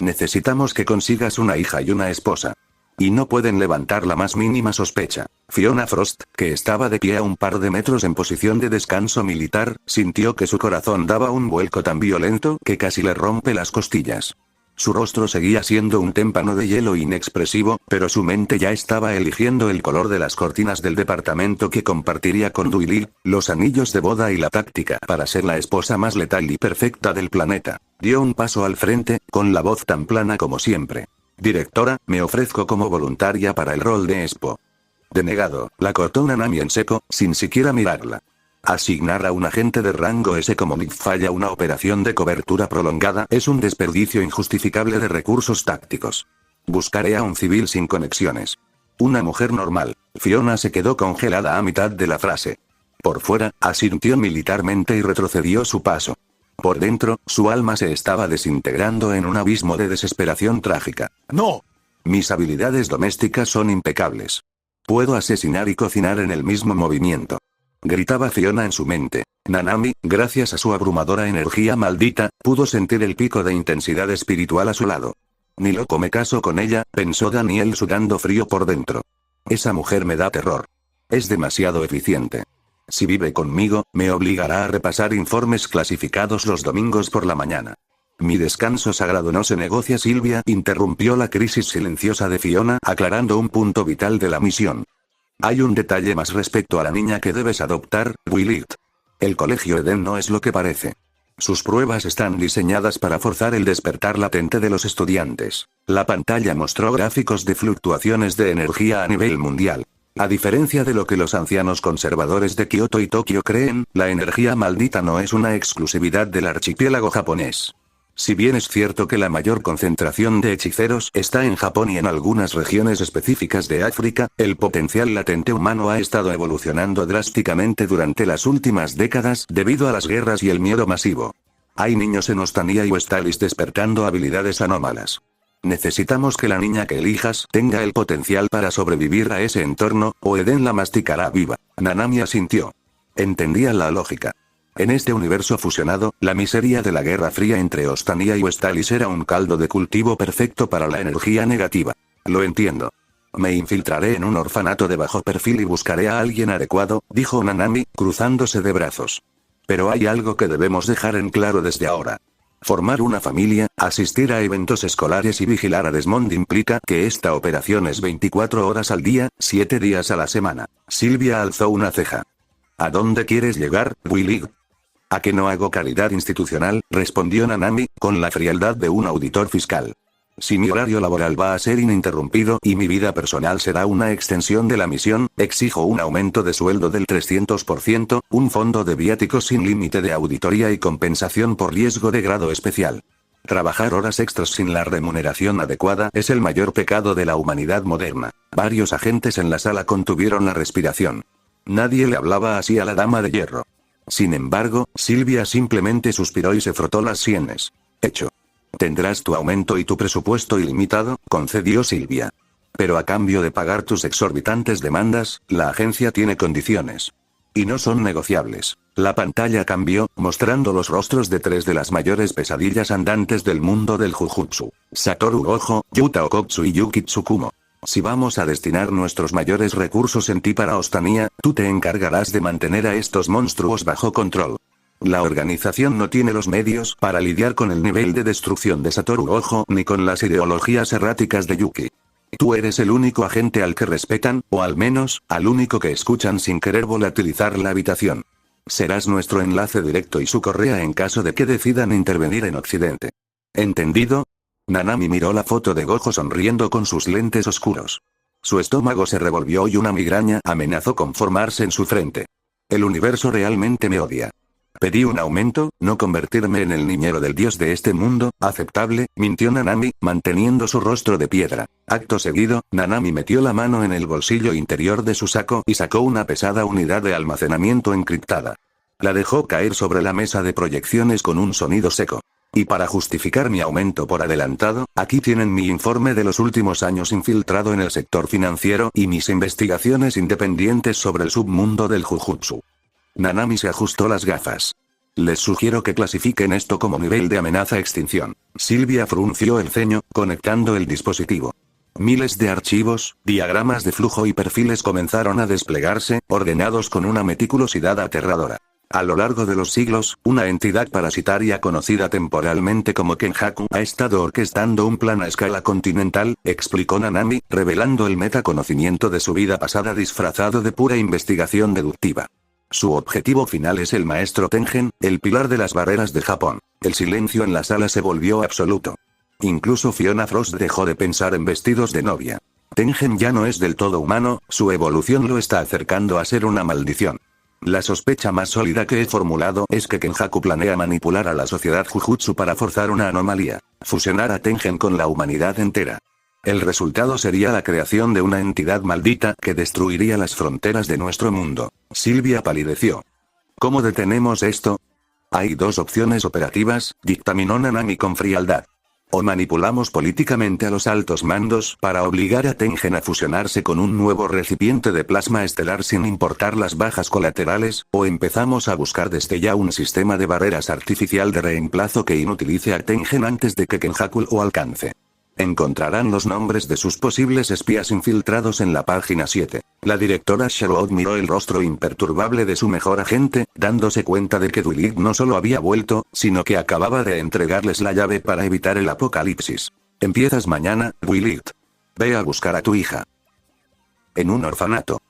Necesitamos que consigas una hija y una esposa. Y no pueden levantar la más mínima sospecha. Fiona Frost, que estaba de pie a un par de metros en posición de descanso militar, sintió que su corazón daba un vuelco tan violento que casi le rompe las costillas. Su rostro seguía siendo un témpano de hielo inexpresivo, pero su mente ya estaba eligiendo el color de las cortinas del departamento que compartiría con Willard, los anillos de boda y la táctica para ser la esposa más letal y perfecta del planeta. Dio un paso al frente, con la voz tan plana como siempre. Directora, me ofrezco como voluntaria para el rol de Expo. Denegado, la cortó Nanami en seco, sin siquiera mirarla. Asignar a un agente de rango S como Nick falla una operación de cobertura prolongada es un desperdicio injustificable de recursos tácticos. Buscaré a un civil sin conexiones. Una mujer normal. Fiona se quedó congelada a mitad de la frase. Por fuera, asintió militarmente y retrocedió su paso. Por dentro, su alma se estaba desintegrando en un abismo de desesperación trágica. ¡No! Mis habilidades domésticas son impecables. Puedo asesinar y cocinar en el mismo movimiento. Gritaba Fiona en su mente. Nanami, gracias a su abrumadora energía maldita, pudo sentir el pico de intensidad espiritual a su lado. Ni loco me caso con ella, pensó Daniel sudando frío por dentro. Esa mujer me da terror. Es demasiado eficiente. Si vive conmigo, me obligará a repasar informes clasificados los domingos por la mañana. Mi descanso sagrado no se negocia. Sylvia interrumpió la crisis silenciosa de Fiona, aclarando un punto vital de la misión. Hay un detalle más respecto a la niña que debes adoptar, Willard. El colegio Eden no es lo que parece. Sus pruebas están diseñadas para forzar el despertar latente de los estudiantes. La pantalla mostró gráficos de fluctuaciones de energía a nivel mundial. A diferencia de lo que los ancianos conservadores de Kioto y Tokio creen, la energía maldita no es una exclusividad del archipiélago japonés. Si bien es cierto que la mayor concentración de hechiceros está en Japón y en algunas regiones específicas de África, el potencial latente humano ha estado evolucionando drásticamente durante las últimas décadas debido a las guerras y el miedo masivo. Hay niños en Ostania y Westalis despertando habilidades anómalas. Necesitamos que la niña que elijas tenga el potencial para sobrevivir a ese entorno, o Eden la masticará viva. Nanami asintió. Entendía la lógica. En este universo fusionado, la miseria de la Guerra Fría entre Ostania y Westalis era un caldo de cultivo perfecto para la energía negativa. Lo entiendo. Me infiltraré en un orfanato de bajo perfil y buscaré a alguien adecuado, dijo Nanami, cruzándose de brazos. Pero hay algo que debemos dejar en claro desde ahora. Formar una familia, asistir a eventos escolares y vigilar a Desmond implica que esta operación es 24 horas al día, 7 días a la semana. Silvia alzó una ceja. ¿A dónde quieres llegar, Willy? ¿A que no hago caridad institucional?, respondió Nanami, con la frialdad de un auditor fiscal. Si mi horario laboral va a ser ininterrumpido y mi vida personal será una extensión de la misión, exijo un aumento de sueldo del 300%, un fondo de viáticos sin límite de auditoría y compensación por riesgo de grado especial. Trabajar horas extras sin la remuneración adecuada es el mayor pecado de la humanidad moderna. Varios agentes en la sala contuvieron la respiración. Nadie le hablaba así a la dama de hierro. Sin embargo, Silvia simplemente suspiró y se frotó las sienes. Hecho. Tendrás tu aumento y tu presupuesto ilimitado, concedió Silvia. Pero a cambio de pagar tus exorbitantes demandas, la agencia tiene condiciones. Y no son negociables. La pantalla cambió, mostrando los rostros de 3 de las mayores pesadillas andantes del mundo del Jujutsu. Satoru Gojo, Yuta Okotsu y Yuki Tsukumo. Si vamos a destinar nuestros mayores recursos en ti para Ostania, tú te encargarás de mantener a estos monstruos bajo control. La organización no tiene los medios para lidiar con el nivel de destrucción de Satoru Gojo ni con las ideologías erráticas de Yuki. Tú eres el único agente al que respetan, o al menos, al único que escuchan sin querer volatilizar la habitación. Serás nuestro enlace directo y su correa en caso de que decidan intervenir en Occidente. ¿Entendido? Nanami miró la foto de Gojo sonriendo con sus lentes oscuros. Su estómago se revolvió y una migraña amenazó con formarse en su frente. El universo realmente me odia. Pedí un aumento, no convertirme en el niñero del dios de este mundo. Aceptable, mintió Nanami, manteniendo su rostro de piedra. Acto seguido, Nanami metió la mano en el bolsillo interior de su saco y sacó una pesada unidad de almacenamiento encriptada. La dejó caer sobre la mesa de proyecciones con un sonido seco. Y para justificar mi aumento por adelantado, aquí tienen mi informe de los últimos años infiltrado en el sector financiero y mis investigaciones independientes sobre el submundo del Jujutsu. Nanami se ajustó las gafas. Les sugiero que clasifiquen esto como nivel de amenaza-extinción. Silvia frunció el ceño, conectando el dispositivo. Miles de archivos, diagramas de flujo y perfiles comenzaron a desplegarse, ordenados con una meticulosidad aterradora. A lo largo de los siglos, una entidad parasitaria conocida temporalmente como Kenjaku ha estado orquestando un plan a escala continental, explicó Nanami, revelando el metaconocimiento de su vida pasada disfrazado de pura investigación deductiva. Su objetivo final es el maestro Tengen, el pilar de las barreras de Japón. El silencio en la sala se volvió absoluto. Incluso Fiona Frost dejó de pensar en vestidos de novia. Tengen ya no es del todo humano, su evolución lo está acercando a ser una maldición. La sospecha más sólida que he formulado es que Kenjaku planea manipular a la sociedad Jujutsu para forzar una anomalía, fusionar a Tengen con la humanidad entera. El resultado sería la creación de una entidad maldita que destruiría las fronteras de nuestro mundo. Silvia palideció. ¿Cómo detenemos esto? Hay 2 opciones operativas, dictaminó Nanami con frialdad. O manipulamos políticamente a los altos mandos para obligar a Tengen a fusionarse con un nuevo recipiente de plasma estelar sin importar las bajas colaterales, o empezamos a buscar desde ya un sistema de barreras artificial de reemplazo que inutilice a Tengen antes de que Kenjaku lo alcance. Encontrarán los nombres de sus posibles espías infiltrados en la página 7. La directora Charlotte miró el rostro imperturbable de su mejor agente, dándose cuenta de que Dwight no solo había vuelto, sino que acababa de entregarles la llave para evitar el apocalipsis. Empiezas mañana, Dwight. Ve a buscar a tu hija. En un orfanato.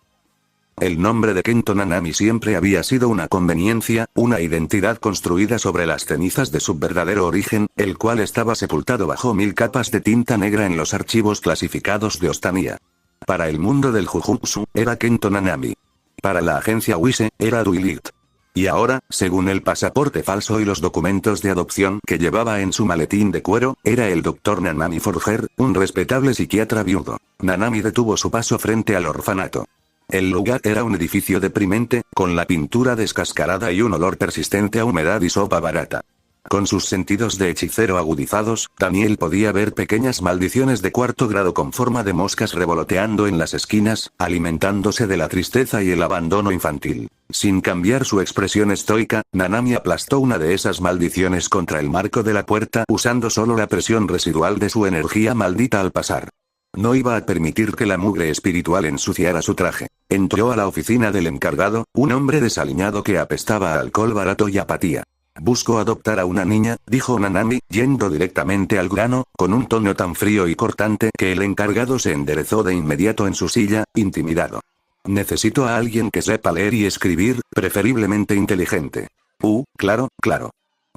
El nombre de Kento Nanami siempre había sido una conveniencia, una identidad construida sobre las cenizas de su verdadero origen, el cual estaba sepultado bajo 1000 capas de tinta negra en los archivos clasificados de Ostania. Para el mundo del Jujutsu, era Kento Nanami. Para la agencia Wise, era Duilit. Y ahora, según el pasaporte falso y los documentos de adopción que llevaba en su maletín de cuero, era el Dr. Nanami Forger, un respetable psiquiatra viudo. Nanami detuvo su paso frente al orfanato. El lugar era un edificio deprimente, con la pintura descascarada y un olor persistente a humedad y sopa barata. Con sus sentidos de hechicero agudizados, Daniel podía ver pequeñas maldiciones de cuarto grado con forma de moscas revoloteando en las esquinas, alimentándose de la tristeza y el abandono infantil. Sin cambiar su expresión estoica, Nanami aplastó una de esas maldiciones contra el marco de la puerta usando solo la presión residual de su energía maldita al pasar. No iba a permitir que la mugre espiritual ensuciara su traje. Entró a la oficina del encargado, un hombre desaliñado que apestaba a alcohol barato y apatía. Busco adoptar a una niña, dijo Nanami, yendo directamente al grano, con un tono tan frío y cortante que el encargado se enderezó de inmediato en su silla, intimidado. Necesito a alguien que sepa leer y escribir, preferiblemente inteligente. Claro.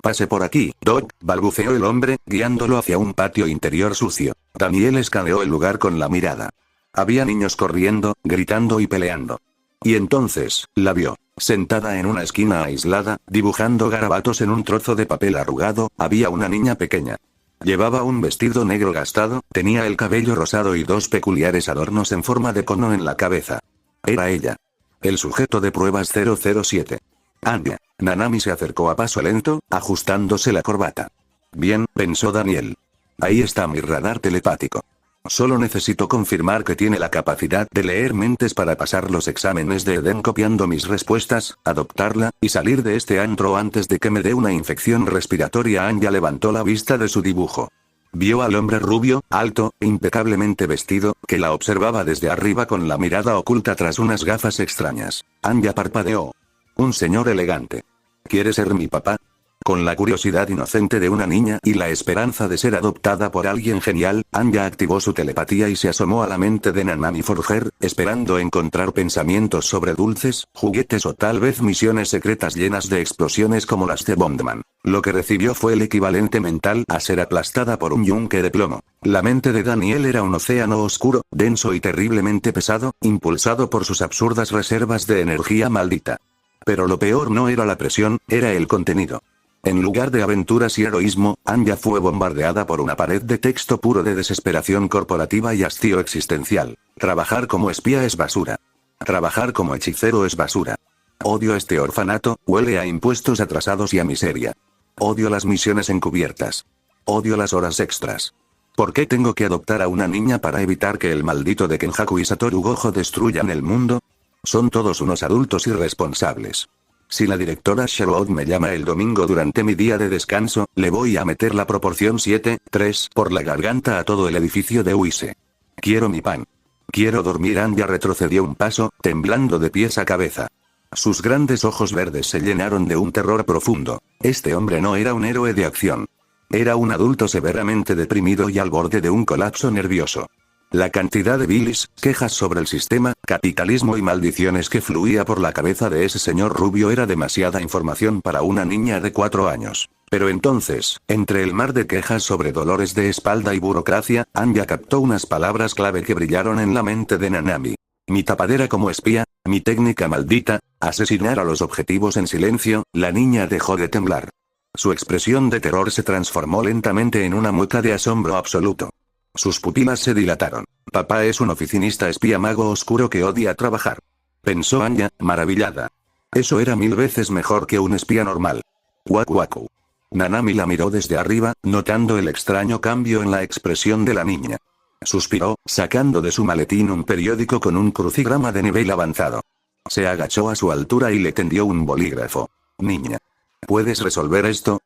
Pase por aquí, Doc, balbuceó el hombre, guiándolo hacia un patio interior sucio. Daniel escaneó el lugar con la mirada. Había niños corriendo, gritando y peleando. Y entonces, la vio. Sentada en una esquina aislada, dibujando garabatos en un trozo de papel arrugado, había una niña pequeña. Llevaba un vestido negro gastado, tenía el cabello rosado y dos peculiares adornos en forma de cono en la cabeza. Era ella. El sujeto de pruebas 007. Anya. Nanami se acercó a paso lento, ajustándose la corbata. Bien, pensó Daniel. Ahí está mi radar telepático. Solo necesito confirmar que tiene la capacidad de leer mentes para pasar los exámenes de Eden copiando mis respuestas, adoptarla, y salir de este antro antes de que me dé una infección respiratoria. Anya levantó la vista de su dibujo. Vio al hombre rubio, alto, impecablemente vestido, que la observaba desde arriba con la mirada oculta tras unas gafas extrañas. Anya parpadeó. Un señor elegante. ¿Quiere ser mi papá? Con la curiosidad inocente de una niña y la esperanza de ser adoptada por alguien genial, Anya activó su telepatía y se asomó a la mente de Nanami Forger, esperando encontrar pensamientos sobre dulces, juguetes o tal vez misiones secretas llenas de explosiones como las de Bondman. Lo que recibió fue el equivalente mental a ser aplastada por un yunque de plomo. La mente de Daniel era un océano oscuro, denso y terriblemente pesado, impulsado por sus absurdas reservas de energía maldita. Pero lo peor no era la presión, era el contenido. En lugar de aventuras y heroísmo, Anya fue bombardeada por una pared de texto puro de desesperación corporativa y hastío existencial. Trabajar como espía es basura. Trabajar como hechicero es basura. Odio este orfanato, huele a impuestos atrasados y a miseria. Odio las misiones encubiertas. Odio las horas extras. ¿Por qué tengo que adoptar a una niña para evitar que el maldito de Kenjaku y Satoru Gojo destruyan el mundo? Son todos unos adultos irresponsables. Si la directora Sherwood me llama el domingo durante mi día de descanso, le voy a meter la proporción 7:3 por la garganta a todo el edificio de Wise. Quiero mi pan. Quiero dormir. Anya retrocedió un paso, temblando de pies a cabeza. Sus grandes ojos verdes se llenaron de un terror profundo. Este hombre no era un héroe de acción. Era un adulto severamente deprimido y al borde de un colapso nervioso. La cantidad de bilis, quejas sobre el sistema, capitalismo y maldiciones que fluía por la cabeza de ese señor rubio era demasiada información para una niña de 4 años. Pero entonces, entre el mar de quejas sobre dolores de espalda y burocracia, Anya captó unas palabras clave que brillaron en la mente de Nanami. Mi tapadera como espía, mi técnica maldita, asesinar a los objetivos en silencio. La niña dejó de temblar. Su expresión de terror se transformó lentamente en una mueca de asombro absoluto. Sus pupilas se dilataron. Papá es un oficinista espía mago oscuro que odia trabajar. Pensó Anya, maravillada. Eso era 1000 veces mejor que un espía normal. Waku. Nanami la miró desde arriba, notando el extraño cambio en la expresión de la niña. Suspiró, sacando de su maletín un periódico con un crucigrama de nivel avanzado. Se agachó a su altura y le tendió un bolígrafo. Niña. ¿Puedes resolver esto?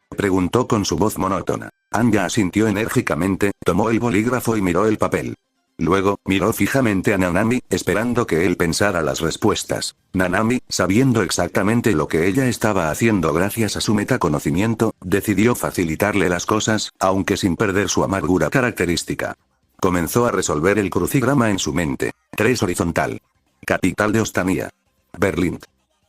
Preguntó con su voz monótona. Anya asintió enérgicamente, tomó el bolígrafo y miró el papel. Luego, miró fijamente a Nanami, esperando que él pensara las respuestas. Nanami, sabiendo exactamente lo que ella estaba haciendo gracias a su metaconocimiento, decidió facilitarle las cosas, aunque sin perder su amargura característica. Comenzó a resolver el crucigrama en su mente. 3 horizontal. Capital de Ostania. Berlín.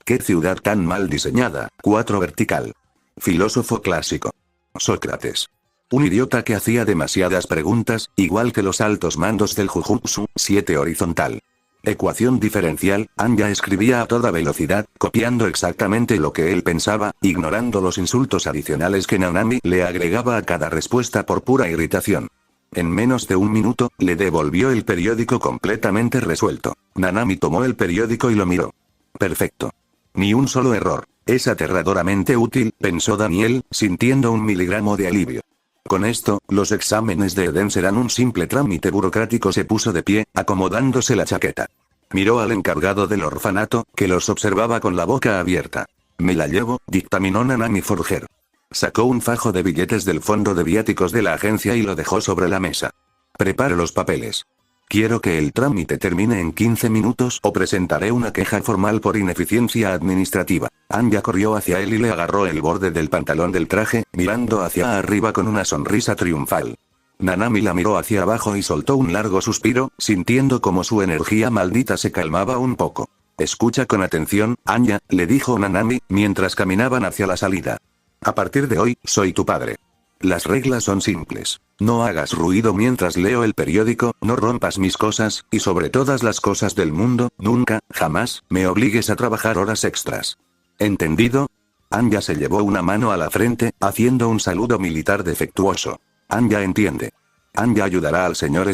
¿Qué ciudad tan mal diseñada? 4 vertical. Filósofo clásico. Sócrates. Un idiota que hacía demasiadas preguntas, igual que los altos mandos del Jujutsu. 7 horizontal. Ecuación diferencial. Anya escribía a toda velocidad, copiando exactamente lo que él pensaba, ignorando los insultos adicionales que Nanami le agregaba a cada respuesta por pura irritación. En menos de un minuto, le devolvió el periódico completamente resuelto. Nanami tomó el periódico y lo miró. Perfecto. Ni un solo error. Es aterradoramente útil, pensó Daniel, sintiendo un miligramo de alivio. Con esto, los exámenes de Eden serán un simple trámite burocrático. Se puso de pie, acomodándose la chaqueta. Miró al encargado del orfanato, que los observaba con la boca abierta. Me la llevo, dictaminó Nanami Forger. Sacó un fajo de billetes del fondo de viáticos de la agencia y lo dejó sobre la mesa. Prepare los papeles. Quiero que el trámite termine en 15 minutos o presentaré una queja formal por ineficiencia administrativa. Anya corrió hacia él y le agarró el borde del pantalón del traje, mirando hacia arriba con una sonrisa triunfal. Nanami la miró hacia abajo y soltó un largo suspiro, sintiendo como su energía maldita se calmaba un poco. Escucha con atención, Anya, le dijo Nanami, mientras caminaban hacia la salida. A partir de hoy, soy tu padre. Las reglas son simples. No hagas ruido mientras leo el periódico, no rompas mis cosas, y sobre todas las cosas del mundo, nunca, jamás, me obligues a trabajar horas extras. ¿Entendido? Anya se llevó una mano a la frente, haciendo un saludo militar defectuoso. Anya entiende. Anya ayudará al señor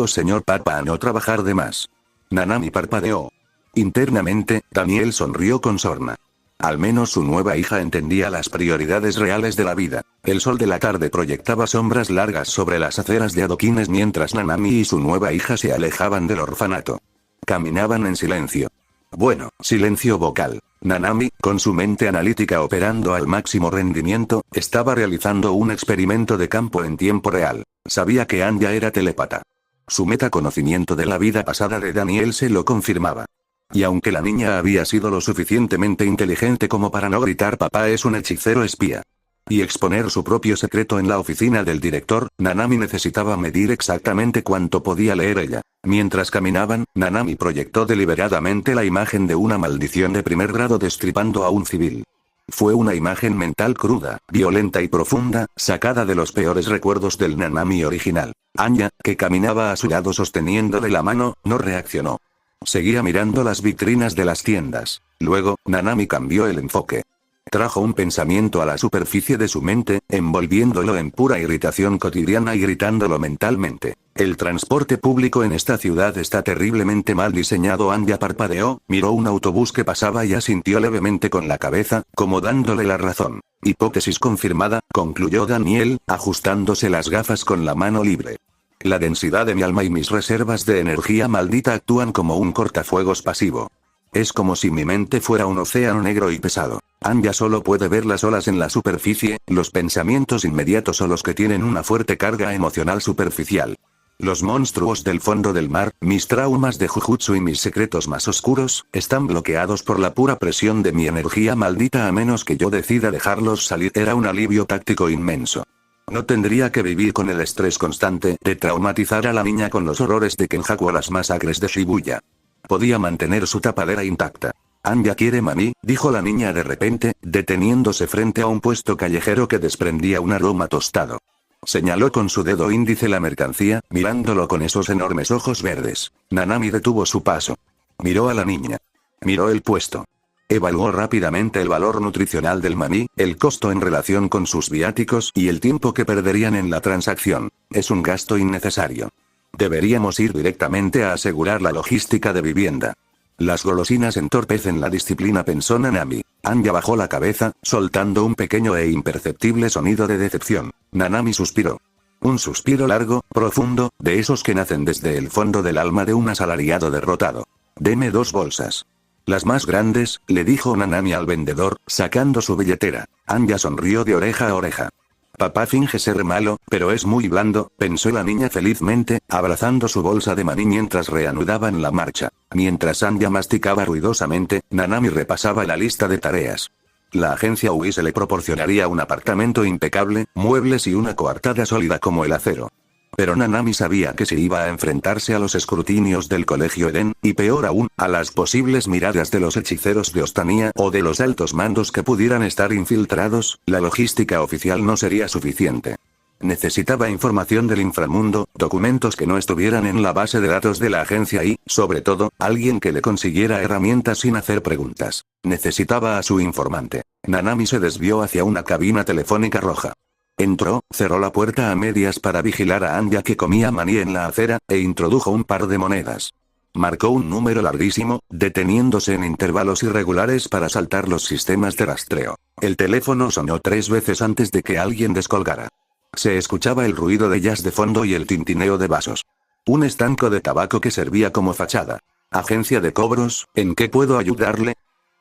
señor Papa a no trabajar de más. Nanami parpadeó. Internamente, Daniel sonrió con sorna. Al menos su nueva hija entendía las prioridades reales de la vida. El sol de la tarde proyectaba sombras largas sobre las aceras de adoquines mientras Nanami y su nueva hija se alejaban del orfanato. Caminaban en silencio. Bueno, silencio vocal. Nanami, con su mente analítica operando al máximo rendimiento, estaba realizando un experimento de campo en tiempo real. Sabía que Anya era telépata. Su metaconocimiento de la vida pasada de Daniel se lo confirmaba. Y aunque la niña había sido lo suficientemente inteligente como para no gritar papá es un hechicero espía y exponer su propio secreto en la oficina del director, Nanami necesitaba medir exactamente cuánto podía leer ella. Mientras caminaban, Nanami proyectó deliberadamente la imagen de una maldición de primer grado destripando a un civil. Fue una imagen mental cruda, violenta y profunda, sacada de los peores recuerdos del Nanami original. Anya, que caminaba a su lado sosteniéndole la mano, no reaccionó. Seguía mirando las vitrinas de las tiendas. Luego, Nanami cambió el enfoque. Trajo un pensamiento a la superficie de su mente, envolviéndolo en pura irritación cotidiana y gritándolo mentalmente. El transporte público en esta ciudad está terriblemente mal diseñado. Anya parpadeó, miró un autobús que pasaba y asintió levemente con la cabeza, como dándole la razón. Hipótesis confirmada, concluyó Daniel, ajustándose las gafas con la mano libre. La densidad de mi alma y mis reservas de energía maldita actúan como un cortafuegos pasivo. Es como si mi mente fuera un océano negro y pesado. Anya solo puede ver las olas en la superficie, los pensamientos inmediatos o los que tienen una fuerte carga emocional superficial. Los monstruos del fondo del mar, mis traumas de Jujutsu y mis secretos más oscuros, están bloqueados por la pura presión de mi energía maldita a menos que yo decida dejarlos salir. Era un alivio táctico inmenso. No tendría que vivir con el estrés constante de traumatizar a la niña con los horrores de Kenjaku o las masacres de Shibuya. Podía mantener su tapadera intacta. Anya quiere mami, dijo la niña de repente, deteniéndose frente a un puesto callejero que desprendía un aroma tostado. Señaló con su dedo índice la mercancía, mirándolo con esos enormes ojos verdes. Nanami detuvo su paso. Miró a la niña. Miró el puesto. Evaluó rápidamente el valor nutricional del maní, el costo en relación con sus viáticos y el tiempo que perderían en la transacción. Es un gasto innecesario. Deberíamos ir directamente a asegurar la logística de vivienda. Las golosinas entorpecen la disciplina, pensó Nanami. Anya bajó la cabeza, soltando un pequeño e imperceptible sonido de decepción. Nanami suspiró. Un suspiro largo, profundo, de esos que nacen desde el fondo del alma de un asalariado derrotado. Deme 2 bolsas. Las más grandes, le dijo Nanami al vendedor, sacando su billetera. Anya sonrió de oreja a oreja. Papá finge ser malo, pero es muy blando, pensó la niña felizmente, abrazando su bolsa de maní mientras reanudaban la marcha. Mientras Anya masticaba ruidosamente, Nanami repasaba la lista de tareas. La agencia Uise le proporcionaría un apartamento impecable, muebles y una coartada sólida como el acero. Pero Nanami sabía que se iba a enfrentarse a los escrutinios del Colegio Eden, y peor aún, a las posibles miradas de los hechiceros de Ostania o de los altos mandos que pudieran estar infiltrados. La logística oficial no sería suficiente. Necesitaba información del inframundo, documentos que no estuvieran en la base de datos de la agencia y, sobre todo, alguien que le consiguiera herramientas sin hacer preguntas. Necesitaba a su informante. Nanami se desvió hacia una cabina telefónica roja. Entró, cerró la puerta a medias para vigilar a Anya que comía maní en la acera, e introdujo un par de monedas. Marcó un número larguísimo, deteniéndose en intervalos irregulares para saltar los sistemas de rastreo. El teléfono sonó 3 veces antes de que alguien descolgara. Se escuchaba el ruido de jazz de fondo y el tintineo de vasos. Un estanco de tabaco que servía como fachada. Agencia de cobros, ¿en qué puedo ayudarle?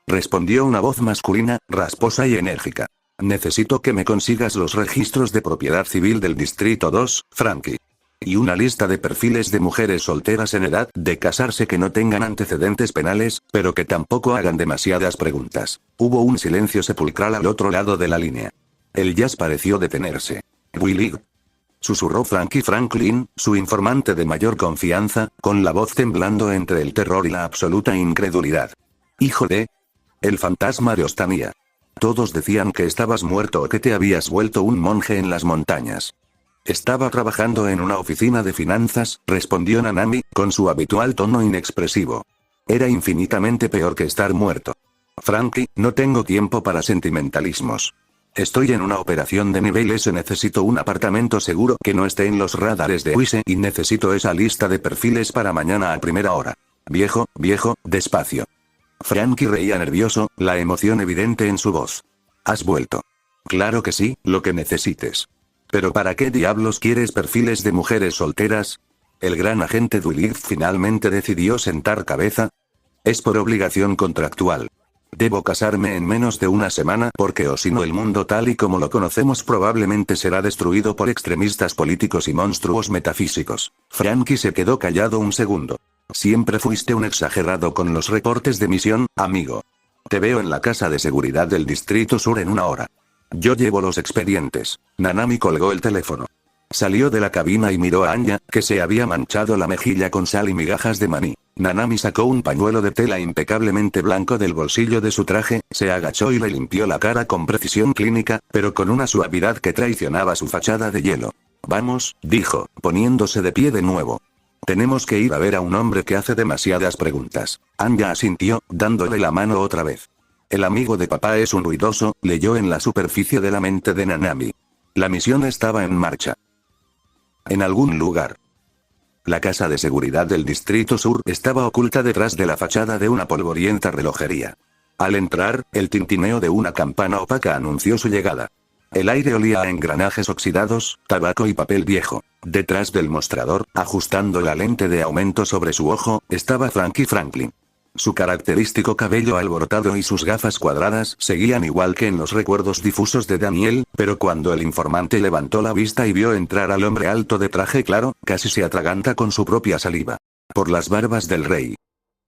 Respondió una voz masculina, rasposa y enérgica. Necesito que me consigas los registros de propiedad civil del Distrito 2, Frankie. Y una lista de perfiles de mujeres solteras en edad de casarse que no tengan antecedentes penales, pero que tampoco hagan demasiadas preguntas. Hubo un silencio sepulcral al otro lado de la línea. El jazz pareció detenerse. Willy, susurró Frankie Franklin, su informante de mayor confianza, con la voz temblando entre el terror y la absoluta incredulidad. Hijo de... el fantasma de Ostania. Todos decían que estabas muerto o que te habías vuelto un monje en las montañas. Estaba trabajando en una oficina de finanzas, respondió Nanami, con su habitual tono inexpresivo. Era infinitamente peor que estar muerto. Frankie, no tengo tiempo para sentimentalismos. Estoy en una operación de nivel S. Necesito un apartamento seguro que no esté en los radares de Wise y necesito esa lista de perfiles para mañana a primera hora. Viejo, despacio. Frankie reía nervioso, la emoción evidente en su voz. ¿Has vuelto? Claro que sí, lo que necesites. ¿Pero para qué diablos quieres perfiles de mujeres solteras? El gran agente Duilith finalmente decidió sentar cabeza. Es por obligación contractual. Debo casarme en menos de una semana porque o si no el mundo tal y como lo conocemos probablemente será destruido por extremistas políticos y monstruos metafísicos. Frankie se quedó callado un segundo. Siempre fuiste un exagerado con los reportes de misión, amigo. Te veo en la casa de seguridad del Distrito Sur en una hora. Yo llevo los expedientes. Nanami colgó el teléfono. Salió de la cabina y miró a Anya, que se había manchado la mejilla con sal y migajas de maní. Nanami sacó un pañuelo de tela impecablemente blanco del bolsillo de su traje, se agachó y le limpió la cara con precisión clínica, pero con una suavidad que traicionaba su fachada de hielo. Vamos, dijo, poniéndose de pie de nuevo. Tenemos que ir a ver a un hombre que hace demasiadas preguntas. Anya asintió, dándole la mano otra vez. El amigo de papá es un ruidoso, leyó en la superficie de la mente de Nanami. La misión estaba en marcha. En algún lugar. La casa de seguridad del Distrito Sur estaba oculta detrás de la fachada de una polvorienta relojería. Al entrar, el tintineo de una campana opaca anunció su llegada. El aire olía a engranajes oxidados, tabaco y papel viejo. Detrás del mostrador, ajustando la lente de aumento sobre su ojo, estaba Frankie Franklin. Su característico cabello alborotado y sus gafas cuadradas seguían igual que en los recuerdos difusos de Daniel, pero cuando el informante levantó la vista y vio entrar al hombre alto de traje claro, casi se atraganta con su propia saliva. Por las barbas del rey.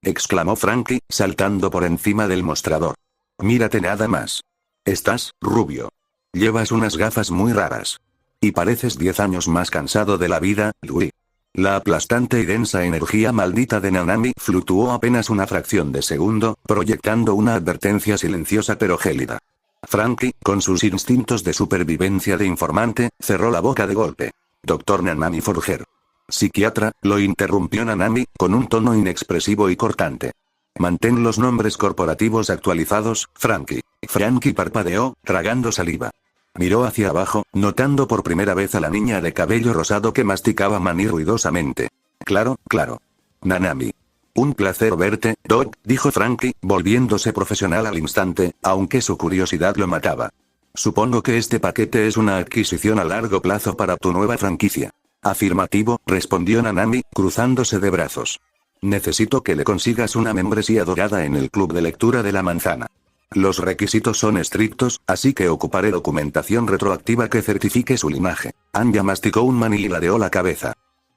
Exclamó Frankie, saltando por encima del mostrador. Mírate nada más. Estás, rubio. Llevas unas gafas muy raras. Y pareces 10 años más cansado de la vida, Louis. La aplastante y densa energía maldita de Nanami fluctuó apenas una fracción de segundo, proyectando una advertencia silenciosa pero gélida. Frankie, con sus instintos de supervivencia de informante, cerró la boca de golpe. Dr. Nanami Forger. Psiquiatra, lo interrumpió Nanami, con un tono inexpresivo y cortante. Mantén los nombres corporativos actualizados, Frankie. Frankie parpadeó, tragando saliva. Miró hacia abajo, notando por primera vez a la niña de cabello rosado que masticaba maní ruidosamente. Claro. Nanami. Un placer verte, Doc, dijo Frankie, volviéndose profesional al instante, aunque su curiosidad lo mataba. Supongo que este paquete es una adquisición a largo plazo para tu nueva franquicia. Afirmativo, respondió Nanami, cruzándose de brazos. Necesito que le consigas una membresía dorada en el club de lectura de la manzana. Los requisitos son estrictos, así que ocuparé documentación retroactiva que certifique su linaje. Anya masticó un maní y ladeó la cabeza.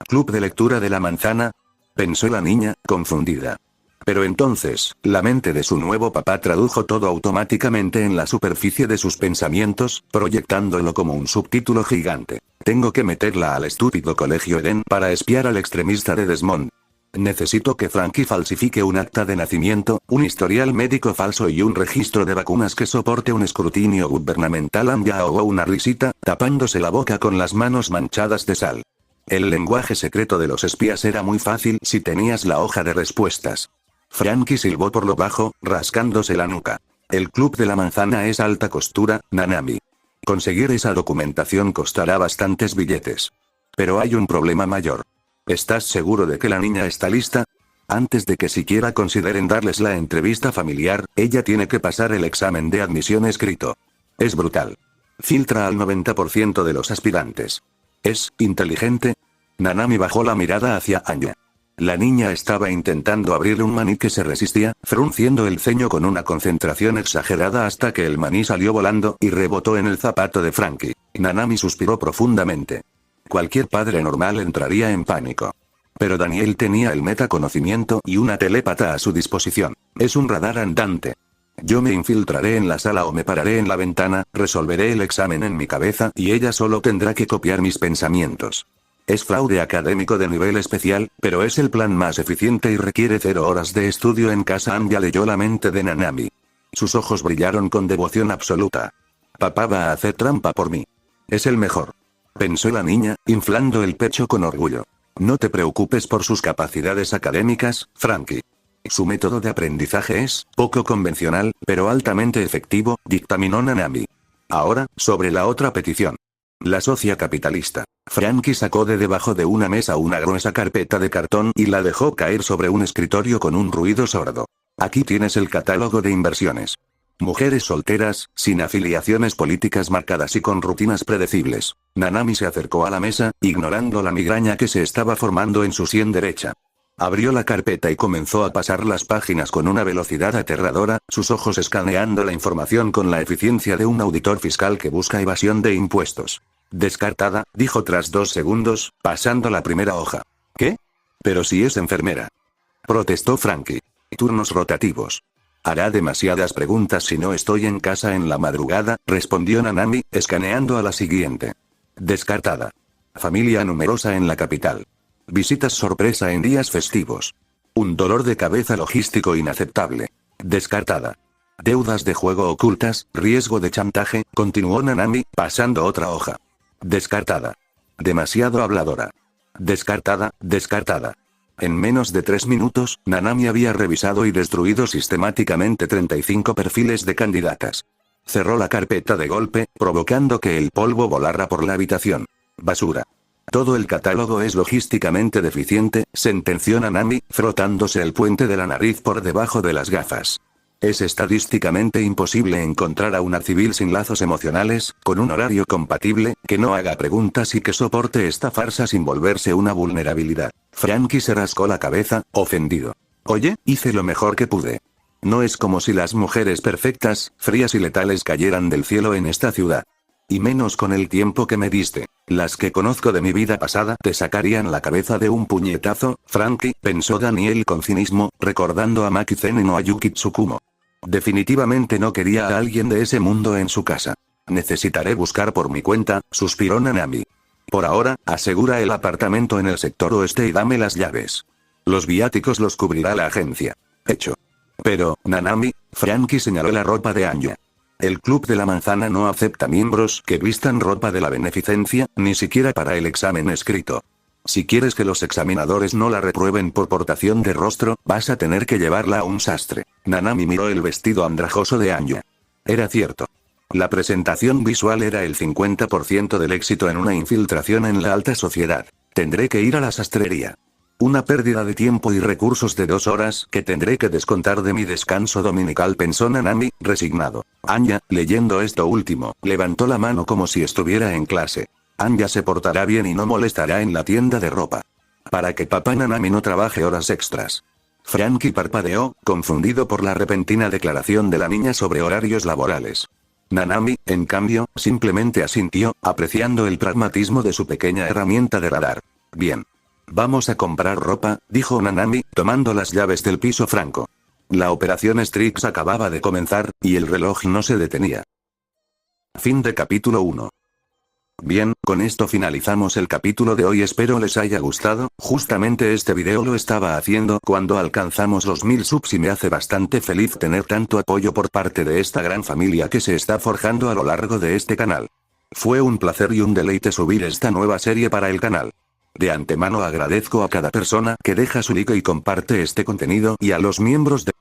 ¿Club de lectura de la manzana? Pensó la niña, confundida. Pero entonces, la mente de su nuevo papá tradujo todo automáticamente en la superficie de sus pensamientos, proyectándolo como un subtítulo gigante. Tengo que meterla al estúpido colegio Eden para espiar al extremista de Desmond. Necesito que Frankie falsifique un acta de nacimiento, un historial médico falso y un registro de vacunas que soporte un escrutinio gubernamental. Anya ahogó una risita, tapándose la boca con las manos manchadas de sal. El lenguaje secreto de los espías era muy fácil si tenías la hoja de respuestas. Frankie silbó por lo bajo, rascándose la nuca. El club de la manzana es alta costura, Nanami. Conseguir esa documentación costará bastantes billetes. Pero hay un problema mayor. ¿Estás seguro de que la niña está lista? Antes de que siquiera consideren darles la entrevista familiar, ella tiene que pasar el examen de admisión escrito. Es brutal. Filtra al 90% de los aspirantes. ¿Es inteligente? Nanami bajó la mirada hacia Anya. La niña estaba intentando abrir un maní que se resistía, frunciendo el ceño con una concentración exagerada hasta que el maní salió volando y rebotó en el zapato de Frankie. Nanami suspiró profundamente. Cualquier padre normal entraría en pánico. Pero Daniel tenía el metaconocimiento y una telépata a su disposición. Es un radar andante. Yo me infiltraré en la sala o me pararé en la ventana, resolveré el examen en mi cabeza y ella solo tendrá que copiar mis pensamientos. Es fraude académico de nivel especial, pero es el plan más eficiente y requiere 0 horas de estudio en casa. Anya leyó la mente de Nanami. Sus ojos brillaron con devoción absoluta. Papá va a hacer trampa por mí. Es el mejor. Pensó la niña, inflando el pecho con orgullo. No te preocupes por sus capacidades académicas, Frankie. Su método de aprendizaje es poco convencional, pero altamente efectivo, dictaminó Nanami. Ahora, sobre la otra petición. La socia capitalista. Frankie sacó de debajo de una mesa una gruesa carpeta de cartón y la dejó caer sobre un escritorio con un ruido sordo. Aquí tienes el catálogo de inversiones. Mujeres solteras, sin afiliaciones políticas marcadas y con rutinas predecibles. Nanami se acercó a la mesa, ignorando la migraña que se estaba formando en su sien derecha. Abrió la carpeta y comenzó a pasar las páginas con una velocidad aterradora, sus ojos escaneando la información con la eficiencia de un auditor fiscal que busca evasión de impuestos. Descartada, dijo tras 2 segundos, pasando la primera hoja. ¿Qué? Pero si es enfermera. Protestó Frankie. Turnos rotativos. Hará demasiadas preguntas si no estoy en casa en la madrugada, respondió Nanami, escaneando a la siguiente. Descartada. Familia numerosa en la capital. Visitas sorpresa en días festivos. Un dolor de cabeza logístico inaceptable. Descartada. Deudas de juego ocultas, riesgo de chantaje, continuó Nanami, pasando otra hoja. Descartada. Demasiado habladora. Descartada, descartada. En menos de 3 minutos, Nanami había revisado y destruido sistemáticamente 35 perfiles de candidatas. Cerró la carpeta de golpe, provocando que el polvo volara por la habitación. Basura. Todo el catálogo es logísticamente deficiente, sentenció Nanami, frotándose el puente de la nariz por debajo de las gafas. Es estadísticamente imposible encontrar a una civil sin lazos emocionales, con un horario compatible, que no haga preguntas y que soporte esta farsa sin volverse una vulnerabilidad. Frankie se rascó la cabeza, ofendido. Oye, hice lo mejor que pude. No es como si las mujeres perfectas, frías y letales cayeran del cielo en esta ciudad. Y menos con el tiempo que me diste. Las que conozco de mi vida pasada te sacarían la cabeza de un puñetazo, Frankie, pensó Daniel con cinismo, recordando a Maki Zen o a Yuki Tsukumo. Definitivamente no quería a alguien de ese mundo en su casa. Necesitaré buscar por mi cuenta, suspiró Nanami. Por ahora, asegura el apartamento en el sector oeste y dame las llaves. Los viáticos los cubrirá la agencia. Hecho. Pero, Nanami, Frankie señaló la ropa de Anya. El Club de la Manzana no acepta miembros que vistan ropa de la beneficencia, ni siquiera para el examen escrito. Si quieres que los examinadores no la reprueben por portación de rostro, vas a tener que llevarla a un sastre. Nanami miró el vestido andrajoso de Anya. Era cierto. La presentación visual era el 50% del éxito en una infiltración en la alta sociedad. Tendré que ir a la sastrería. Una pérdida de tiempo y recursos de 2 horas que tendré que descontar de mi descanso dominical, pensó Nanami, resignado. Anya, leyendo esto último, levantó la mano como si estuviera en clase. Anya se portará bien y no molestará en la tienda de ropa. Para que papá Nanami no trabaje horas extras. Frankie parpadeó, confundido por la repentina declaración de la niña sobre horarios laborales. Nanami, en cambio, simplemente asintió, apreciando el pragmatismo de su pequeña herramienta de radar. Bien. Vamos a comprar ropa, dijo Nanami, tomando las llaves del piso franco. La operación Strix acababa de comenzar, y el reloj no se detenía. Fin de capítulo 1. Bien, con esto finalizamos el capítulo de hoy, espero les haya gustado. Justamente este video lo estaba haciendo cuando alcanzamos los 1000 subs y me hace bastante feliz tener tanto apoyo por parte de esta gran familia que se está forjando a lo largo de este canal. Fue un placer y un deleite subir esta nueva serie para el canal. De antemano agradezco a cada persona que deja su like y comparte este contenido y a los miembros de